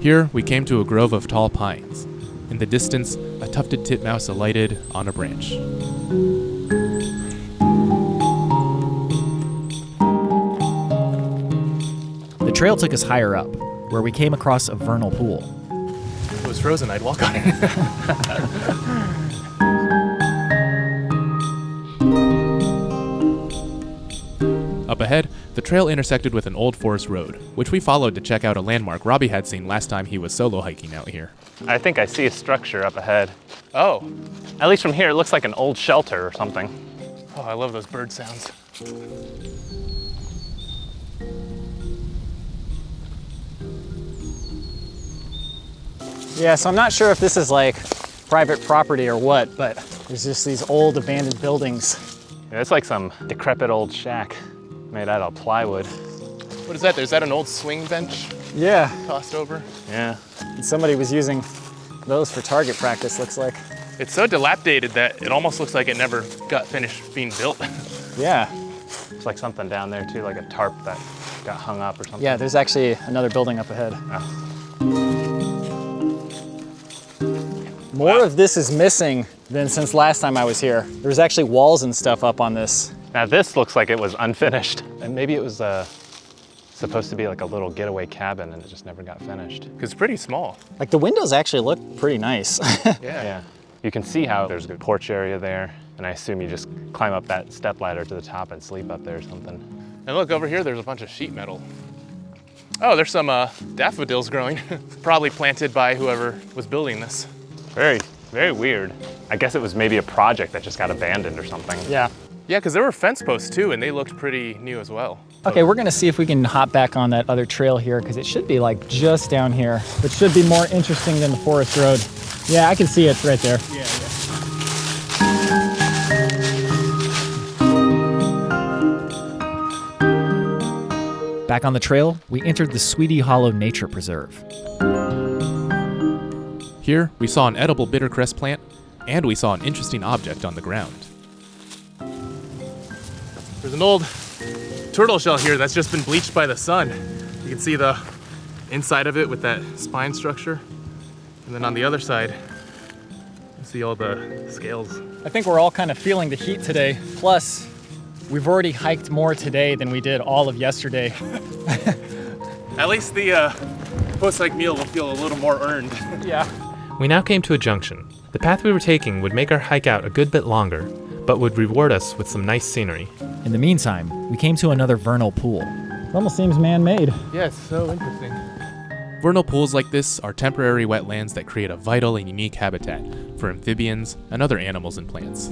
Here, we came to a grove of tall pines. In the distance, a tufted titmouse alighted on a branch. The trail took us higher up, where we came across a vernal pool. It was frozen, I'd walk on it. Up ahead, the trail intersected with an old forest road, which we followed to check out a landmark Robby had seen last time he was solo hiking out here. I think I see a structure up ahead. Oh. At least from here, it looks like an old shelter or something. Oh, I love those bird sounds. Yeah, so I'm not sure if this is like private property or what, but there's just these old abandoned buildings. Yeah, it's like some decrepit old shack made out of plywood. What is that? Is that an old swing bench Yeah, tossed over? Yeah. and somebody was using those for target practice, looks like. It's so dilapidated that it almost looks like it never got finished being built. Yeah. It's like something down there too, like a tarp that got hung up or something. Yeah, there's actually another building up ahead. More of this is missing than since last time I was here. There was actually walls and stuff up on this. Now this looks like it was unfinished. And maybe it was supposed to be like a little getaway cabin and it just never got finished. Because it's pretty small. Like the windows actually look pretty nice. Yeah. You can see how there's a good porch area there. And I assume you just climb up that step ladder to the top and sleep up there or something. And look, over here, there's a bunch of sheet metal. Oh, there's some daffodils growing. Probably planted by whoever was building this. Very, very weird. I guess it was maybe a project that just got abandoned or something. Yeah. Yeah, because there were fence posts too, and they looked pretty new as well. Okay, we're gonna see if we can hop back on that other trail here because it should be like just down here. It should be more interesting than the forest road. Yeah, I can see it right there. Yeah. Back on the trail, we entered the Sweetie Hollow Nature Preserve. Here, we saw an edible bittercress plant, and we saw an interesting object on the ground. There's an old turtle shell here that's just been bleached by the sun. You can see the inside of it with that spine structure. And then on the other side, you see all the scales. I think we're all kind of feeling the heat today. Plus, we've already hiked more today than we did all of yesterday. At least the post-hike meal will feel a little more earned. Yeah. We now came to a junction. The path we were taking would make our hike out a good bit longer, but would reward us with some nice scenery. In the meantime, we came to another vernal pool. It almost seems man-made. Yeah, it's so interesting. Vernal pools like this are temporary wetlands that create a vital and unique habitat for amphibians and other animals and plants.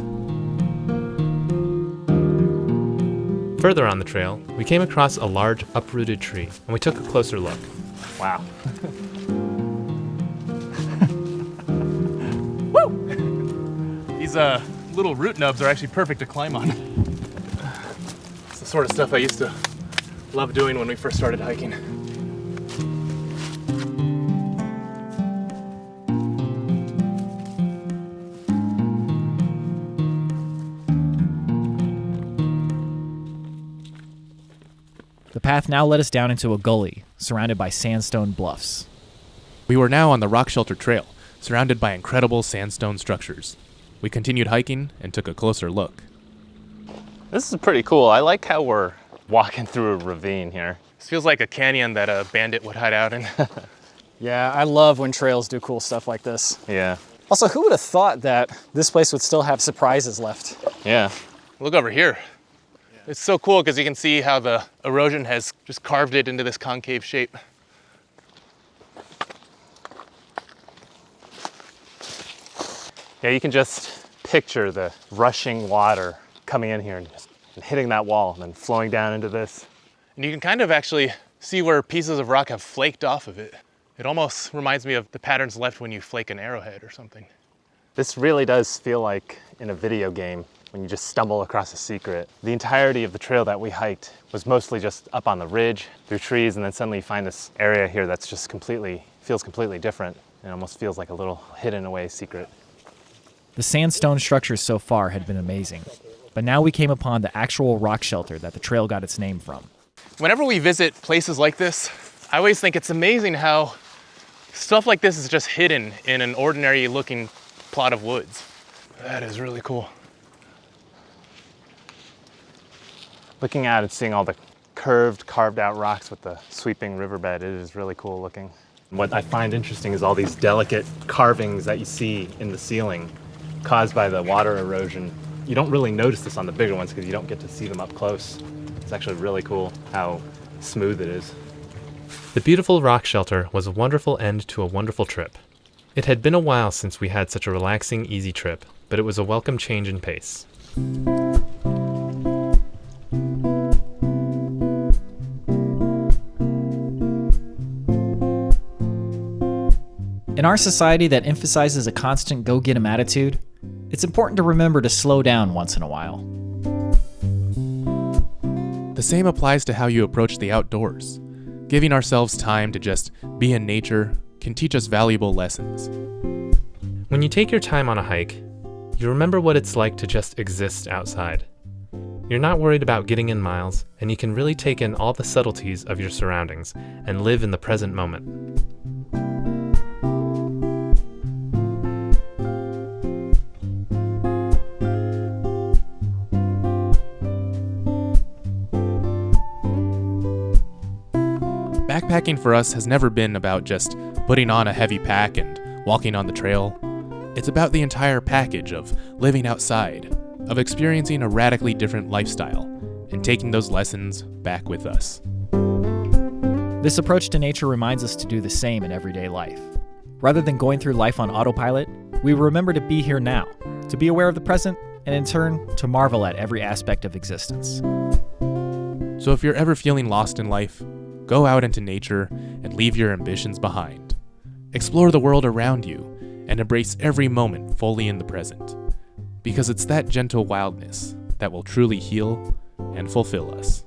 Further on the trail, we came across a large uprooted tree, and we took a closer look. Wow. These little root nubs are actually perfect to climb on. It's the sort of stuff I used to love doing when we first started hiking. The path now led us down into a gully, surrounded by sandstone bluffs. We were now on the rock shelter trail, surrounded by incredible sandstone structures. We continued hiking and took a closer look. This is pretty cool. I like how we're walking through a ravine here. This feels like a canyon that a bandit would hide out in. Yeah, I love when trails do cool stuff like this. Yeah. Also, who would have thought that this place would still have surprises left? Yeah. Look over here. It's so cool because you can see how the erosion has just carved it into this concave shape. Yeah, you can just picture the rushing water coming in here and just hitting that wall and then flowing down into this. And you can kind of actually see where pieces of rock have flaked off of it. It almost reminds me of the patterns left when you flake an arrowhead or something. This really does feel like in a video game when you just stumble across a secret. The entirety of the trail that we hiked was mostly just up on the ridge through trees, and then suddenly you find this area here that's just feels completely different. It almost feels like a little hidden away secret. The sandstone structures so far had been amazing, but now we came upon the actual rock shelter that the trail got its name from. Whenever we visit places like this, I always think it's amazing how stuff like this is just hidden in an ordinary looking plot of woods. That is really cool. Looking out and seeing all the curved, carved out rocks with the sweeping riverbed, it is really cool looking. What I find interesting is all these delicate carvings that you see in the ceiling caused by the water erosion. You don't really notice this on the bigger ones because you don't get to see them up close. It's actually really cool how smooth it is. The beautiful rock shelter was a wonderful end to a wonderful trip. It had been a while since we had such a relaxing, easy trip, but it was a welcome change in pace. In our society that emphasizes a constant go-get-'em attitude, it's important to remember to slow down once in a while. The same applies to how you approach the outdoors. Giving ourselves time to just be in nature can teach us valuable lessons. When you take your time on a hike, you remember what it's like to just exist outside. You're not worried about getting in miles, and you can really take in all the subtleties of your surroundings and live in the present moment. Backpacking for us has never been about just putting on a heavy pack and walking on the trail. It's about the entire package of living outside, of experiencing a radically different lifestyle, and taking those lessons back with us. This approach to nature reminds us to do the same in everyday life. Rather than going through life on autopilot, we remember to be here now, to be aware of the present, and in turn, to marvel at every aspect of existence. So if you're ever feeling lost in life, go out into nature and leave your ambitions behind. Explore the world around you and embrace every moment fully in the present, because it's that gentle wildness that will truly heal and fulfill us.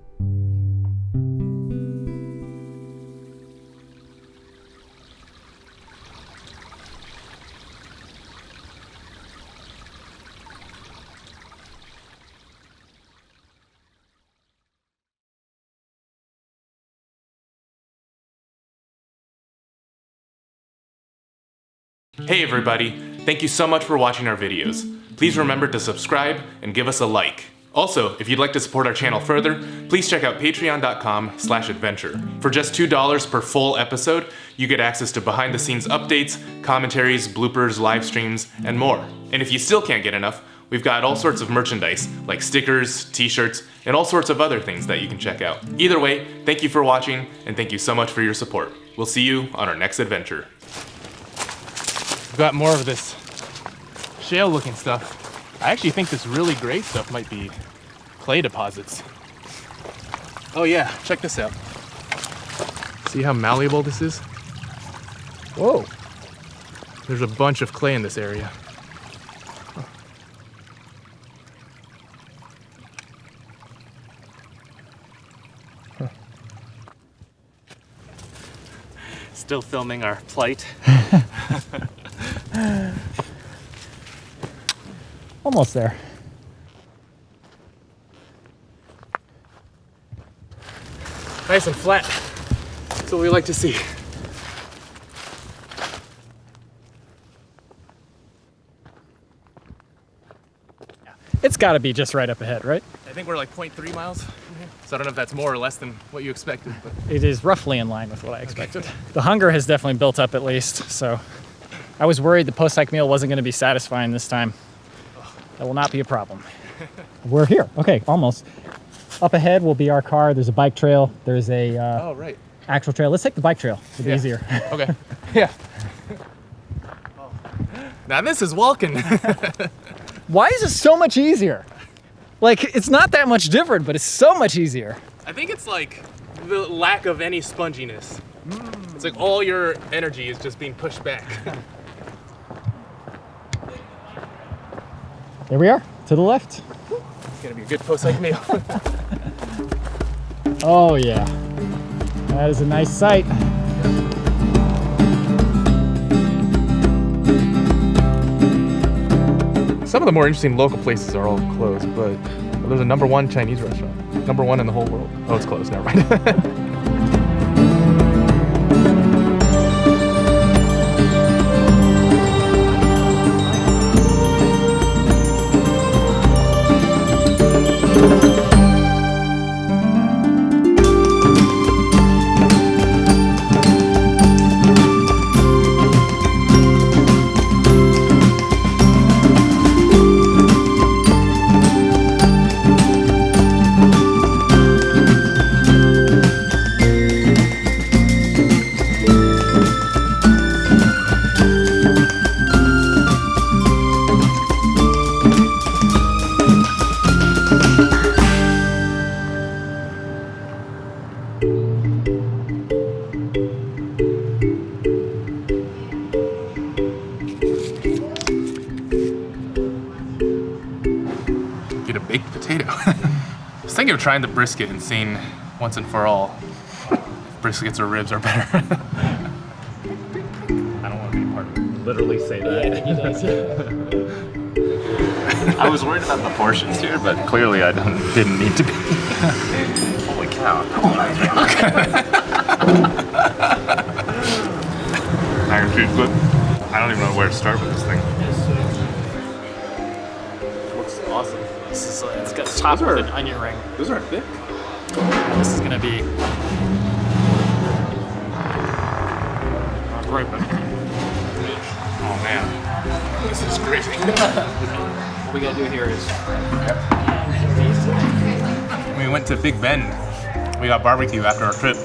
Hey everybody, thank you so much for watching our videos. Please remember to subscribe and give us a like. Also, if you'd like to support our channel further, please check out patreon.com/adventure. For just $2 per full episode, you get access to behind the scenes updates, commentaries, bloopers, live streams, and more. And if you still can't get enough, we've got all sorts of merchandise, like stickers, t-shirts, and all sorts of other things that you can check out. Either way, thank you for watching, and thank you so much for your support. We'll see you on our next adventure. We've got more of this shale looking stuff. I actually think this really gray stuff might be clay deposits. Oh yeah, check this out. See how malleable this is? Whoa. There's a bunch of clay in this area. Huh. Still filming our plight. Almost there. Nice and flat. That's what we like to see. It's got to be just right up ahead, right? I think we're like 0.3 miles from here. So I don't know if that's more or less than what you expected. But It is roughly in line with what I expected. Okay. The hunger has definitely built up at least, so I was worried the post-hike meal wasn't going to be satisfying this time. That will not be a problem. We're here. Okay, almost. Up ahead will be our car. There's a bike trail. There's a right. actual trail. Let's take the bike trail. It'll be easier. Okay. Yeah. Now this is walking. Why is it so much easier? Like, it's not that much different, but it's so much easier. I think it's like the lack of any sponginess. It's like all your energy is just being pushed back. There we are, to the left. It's gonna be a good post-hike meal. Oh yeah, that is a nice sight. Some of the more interesting local places are all closed, but there's a #1 Chinese restaurant. #1 in the whole world. Oh, it's closed, never mind. eat a baked potato. I was thinking of trying the brisket and seeing once and for all if briskets or ribs are better. I don't want to be part of it. Literally say that. Yeah, I think he does. I was worried about the portions here, but clearly I didn't need to be. Holy cow. Iron Treat's good. I don't even know where to start with this thing. Looks awesome. This is it's got topped with an onion ring. Those are thick. This is gonna be great. Oh man, this is crazy. What we gotta do here is We went to Big Bend. We got barbecue after our trip,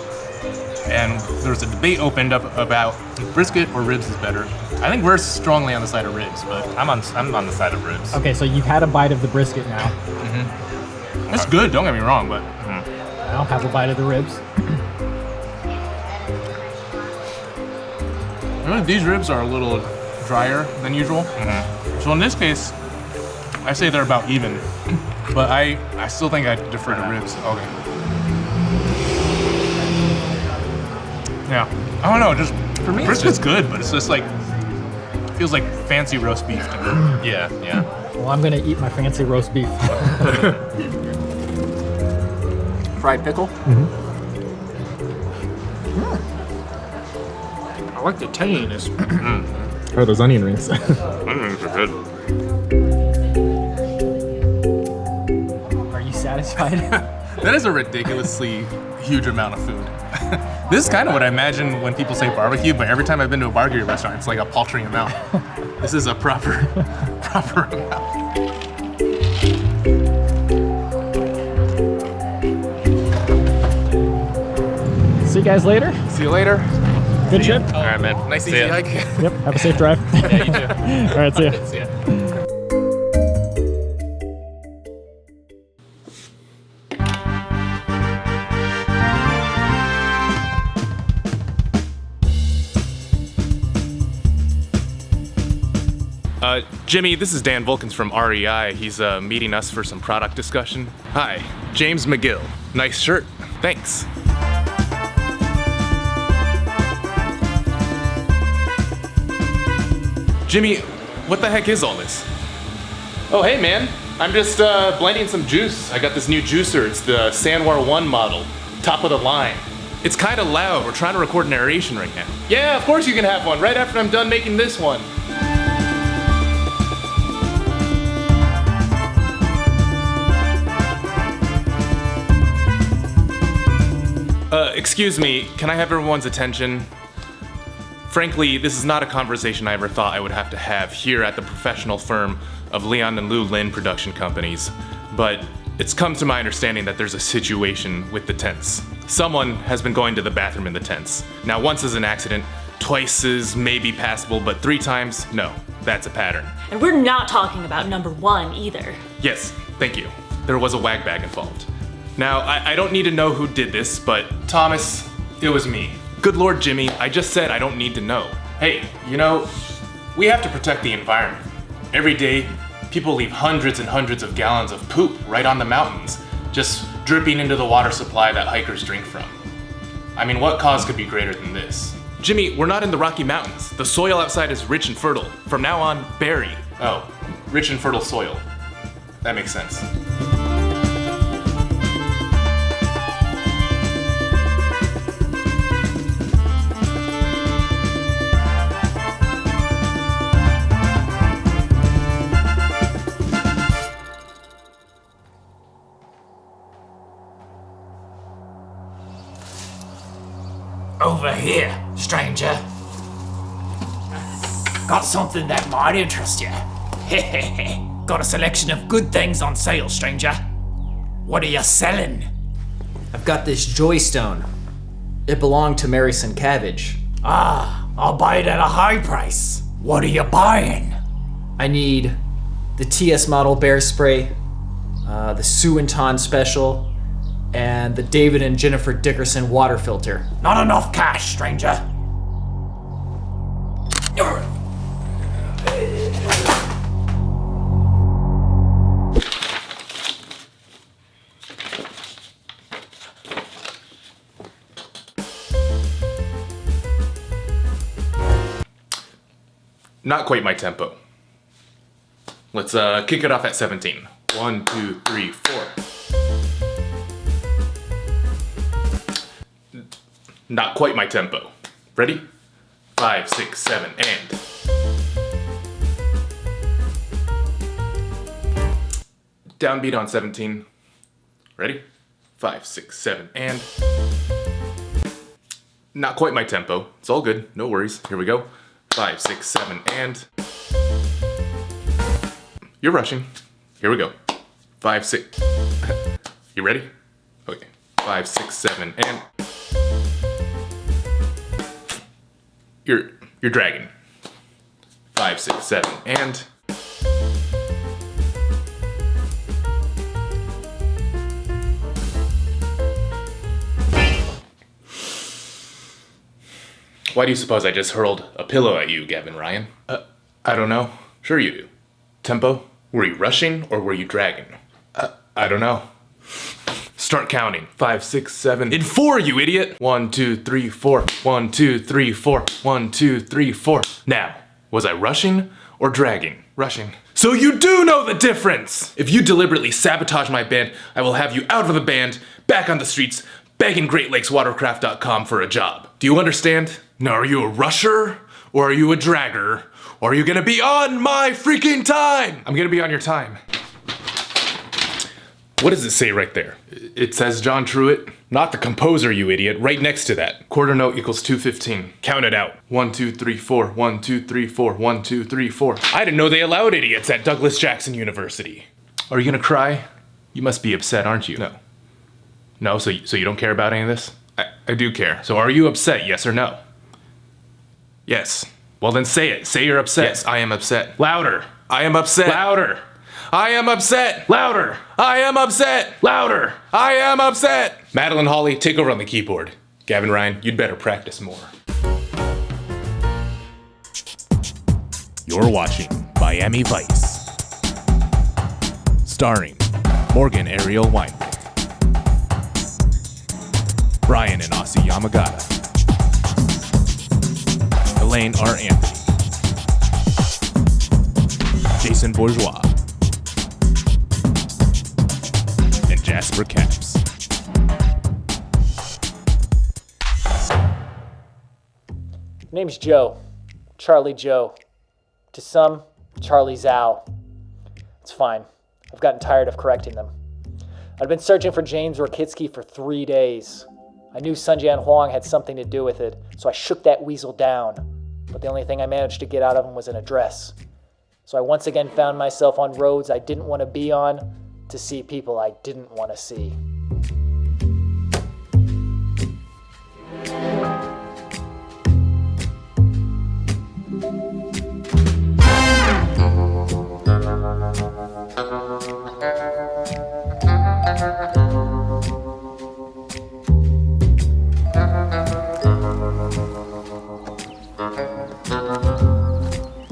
and there was a debate opened up about if brisket or ribs is better. I think we're strongly on the side of ribs, but I'm on the side of ribs. okay. So you've had a bite of the brisket now. it's good. Don't get me wrong, but Now have a bite of the ribs. really, these ribs are a little drier than usual. So in this case, I say they're about even, but I still think I defer to ribs. Okay. Yeah, I don't know. Just for me, brisket's good, but it's just like feels like fancy roast beef to me. Yeah, yeah. Well, I'm gonna eat my fancy roast beef. Fried pickle. I like the tanginess. Oh, those onion rings. Onions are good. Are you satisfied? That is a ridiculously huge amount of food. This is kind of what I imagine when people say barbecue, but every time I've been to a barbecue restaurant, it's like a paltry amount. This is a proper amount. See you guys later. See you later. Good trip. All right, man. Nice See easy ya. hike. Yep. Have a safe drive. Yeah, you too. All right. See ya. See ya. Jimmy, this is Dan Vulcans from REI. He's meeting us for some product discussion. Hi, James McGill. Nice shirt. Thanks. Jimmy, what the heck is all this? Oh, hey man. I'm just blending some juice. I got this new juicer. It's the Sanwar 1 model. Top of the line. It's kind of loud. We're trying to record narration right now. Yeah, of course you can have one. Right after I'm done making this one. Excuse me, can I have everyone's attention? Frankly, this is not a conversation I ever thought I would have to have here at the professional firm of Leon and Lou Lin production companies, but it's come to my understanding that there's a situation with the tents. Someone has been going to the bathroom in the tents. Now, once is an accident, twice is maybe passable, but 3 times, no, that's a pattern. And we're not talking about number 1 either. Yes, thank you. There was a wag bag involved. Now, I don't need to know who did this, but Thomas, it was me. Good Lord, Jimmy, I just said I don't need to know. Hey, you know, we have to protect the environment. Every day, people leave hundreds and hundreds of gallons of poop right on the mountains, just dripping into the water supply that hikers drink from. I mean, what cause could be greater than this? Jimmy, we're not in the Rocky Mountains. The soil outside is rich and fertile. From now on, berry. Oh, rich and fertile soil. That makes sense. Over here, stranger. Got something that might interest you. Got a selection of good things on sale, stranger. What are you selling? I've got this joystone. It belonged to Mary Sienkiewicz. Ah, I'll buy it at a high price. What are you buying? I need the TS model bear spray, the Sue and Ton special, and the David and Jennifer Dickerson water filter. Not enough cash, stranger. Not quite my tempo. Let's kick it off at 17. 1, 2, 3, 4. Not quite my tempo. Ready? 5, 6, 7, and. Downbeat on 17. Ready? 5, 6, 7, and. Not quite my tempo. It's all good. No worries. Here we go. 5, 6, 7, and. You're rushing. Here we go. 5, 6. You ready? Okay. 5, 6, 7, and. You're dragging. 5, 6, 7, and. Why do you suppose I just hurled a pillow at you, Gavin Ryan? I don't know. Sure you do. Tempo? Were you rushing or were you dragging? I don't know. Start counting. 5, 6, 7. In 4, you idiot! 1, 2, 3, 4. 1, 2, 3, 4. 1, 2, 3, 4. Now, was I rushing or dragging? Rushing. So you do know the difference! If you deliberately sabotage my band, I will have you out of the band, back on the streets, begging GreatLakesWatercraft.com for a job. Do you understand? Now, are you a rusher or are you a dragger? Or are you gonna be on my freaking time? I'm gonna be on your time. What does it say right there? It says John Truitt. Not the composer, you idiot. Right next to that. Quarter note equals 215. Count it out. 1, 2, 3, 4. 1, 2, 3, 4. 1, 2, 3, 4. I didn't know they allowed idiots at Douglas Jackson University. Are you gonna cry? You must be upset, aren't you? No. No, so you don't care about any of this? I do care. So are you upset, yes or no? Yes. Well then say it. Say you're upset. Yes, I am upset. Louder. I am upset. Louder. I am upset. Louder. I am upset. Louder. I am upset. Madeline Hawley, take over on the keyboard. Gavin Ryan, you'd better practice more. You're watching Miami Vice. Starring Morgan Ariel Weinberg, Bryan and Aussie Yamagata, Elaine R. Anthony, Jason Bourgeois, and Jasper Caps. Name's Joe. Charlie Joe. To some, Charlie Zhao. It's fine. I've gotten tired of correcting them. I'd been searching for James Orchitsky for 3 days. I knew Sunjian Huang had something to do with it, so I shook that weasel down. But the only thing I managed to get out of him was an address. So I once again found myself on roads I didn't want to be on to see people I didn't want to see.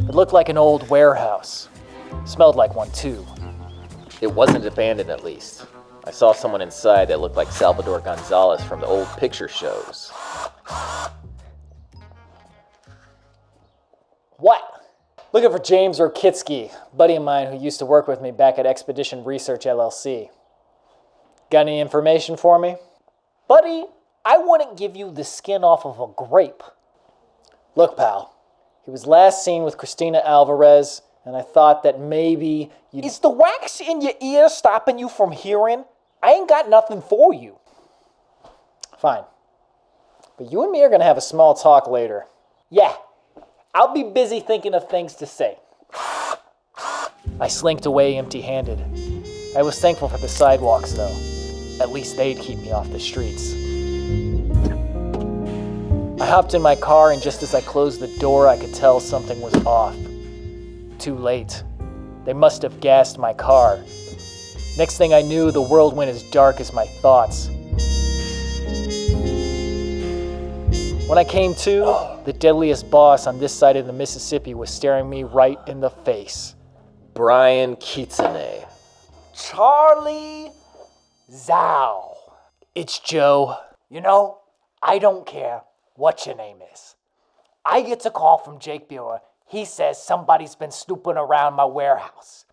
It looked like an old warehouse. Smelled like one too. It wasn't abandoned, at least. I saw someone inside that looked like Salvador Gonzalez from the old picture shows. What? Looking for James Orchitsky, buddy of mine who used to work with me back at Expedition Research LLC. Got any information for me? Buddy, I wouldn't give you the skin off of a grape. Look, pal, he was last seen with Christina Alvarez, and I thought that maybe you'd... Is the wax in your ear stopping you from hearing? I ain't got nothing for you. Fine. But you and me are gonna have a small talk later. Yeah, I'll be busy thinking of things to say. I slinked away empty-handed. I was thankful for the sidewalks, though. At least they'd keep me off the streets. I hopped in my car, and just as I closed the door, I could tell something was off. Too late. They must have gassed my car. Next thing I knew, the world went as dark as my thoughts. When I came to, the deadliest boss on this side of the Mississippi was staring me right in the face. Bryan Kitsune. Charlie Zhao. It's Joe. You know, I don't care what your name is. I get a call from Jake Buer. He says somebody's been snooping around my warehouse.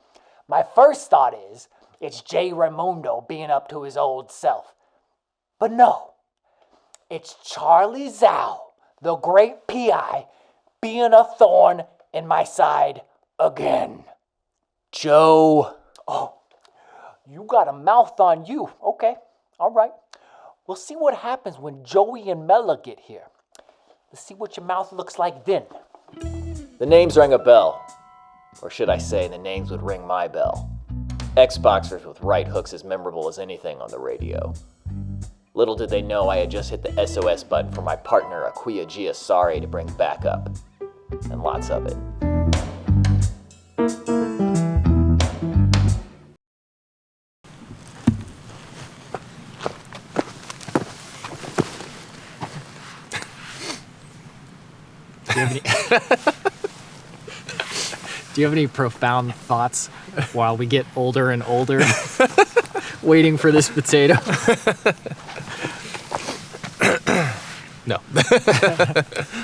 My first thought is it's J. Raimundo being up to his old self. But no, it's Charlie Zhao, the great PI, being a thorn in my side again. Joe. Oh, you got a mouth on you. Okay, all right. We'll see what happens when Joey and Mela get here. Let's see what your mouth looks like then. The names rang a bell. Or should I say, the names would ring my bell. Xboxers with right hooks as memorable as anything on the radio. Little did they know I had just hit the SOS button for my partner Akuya Giasari to bring backup. And lots of it. Do you have any profound thoughts while we get older and older, waiting for this potato? No.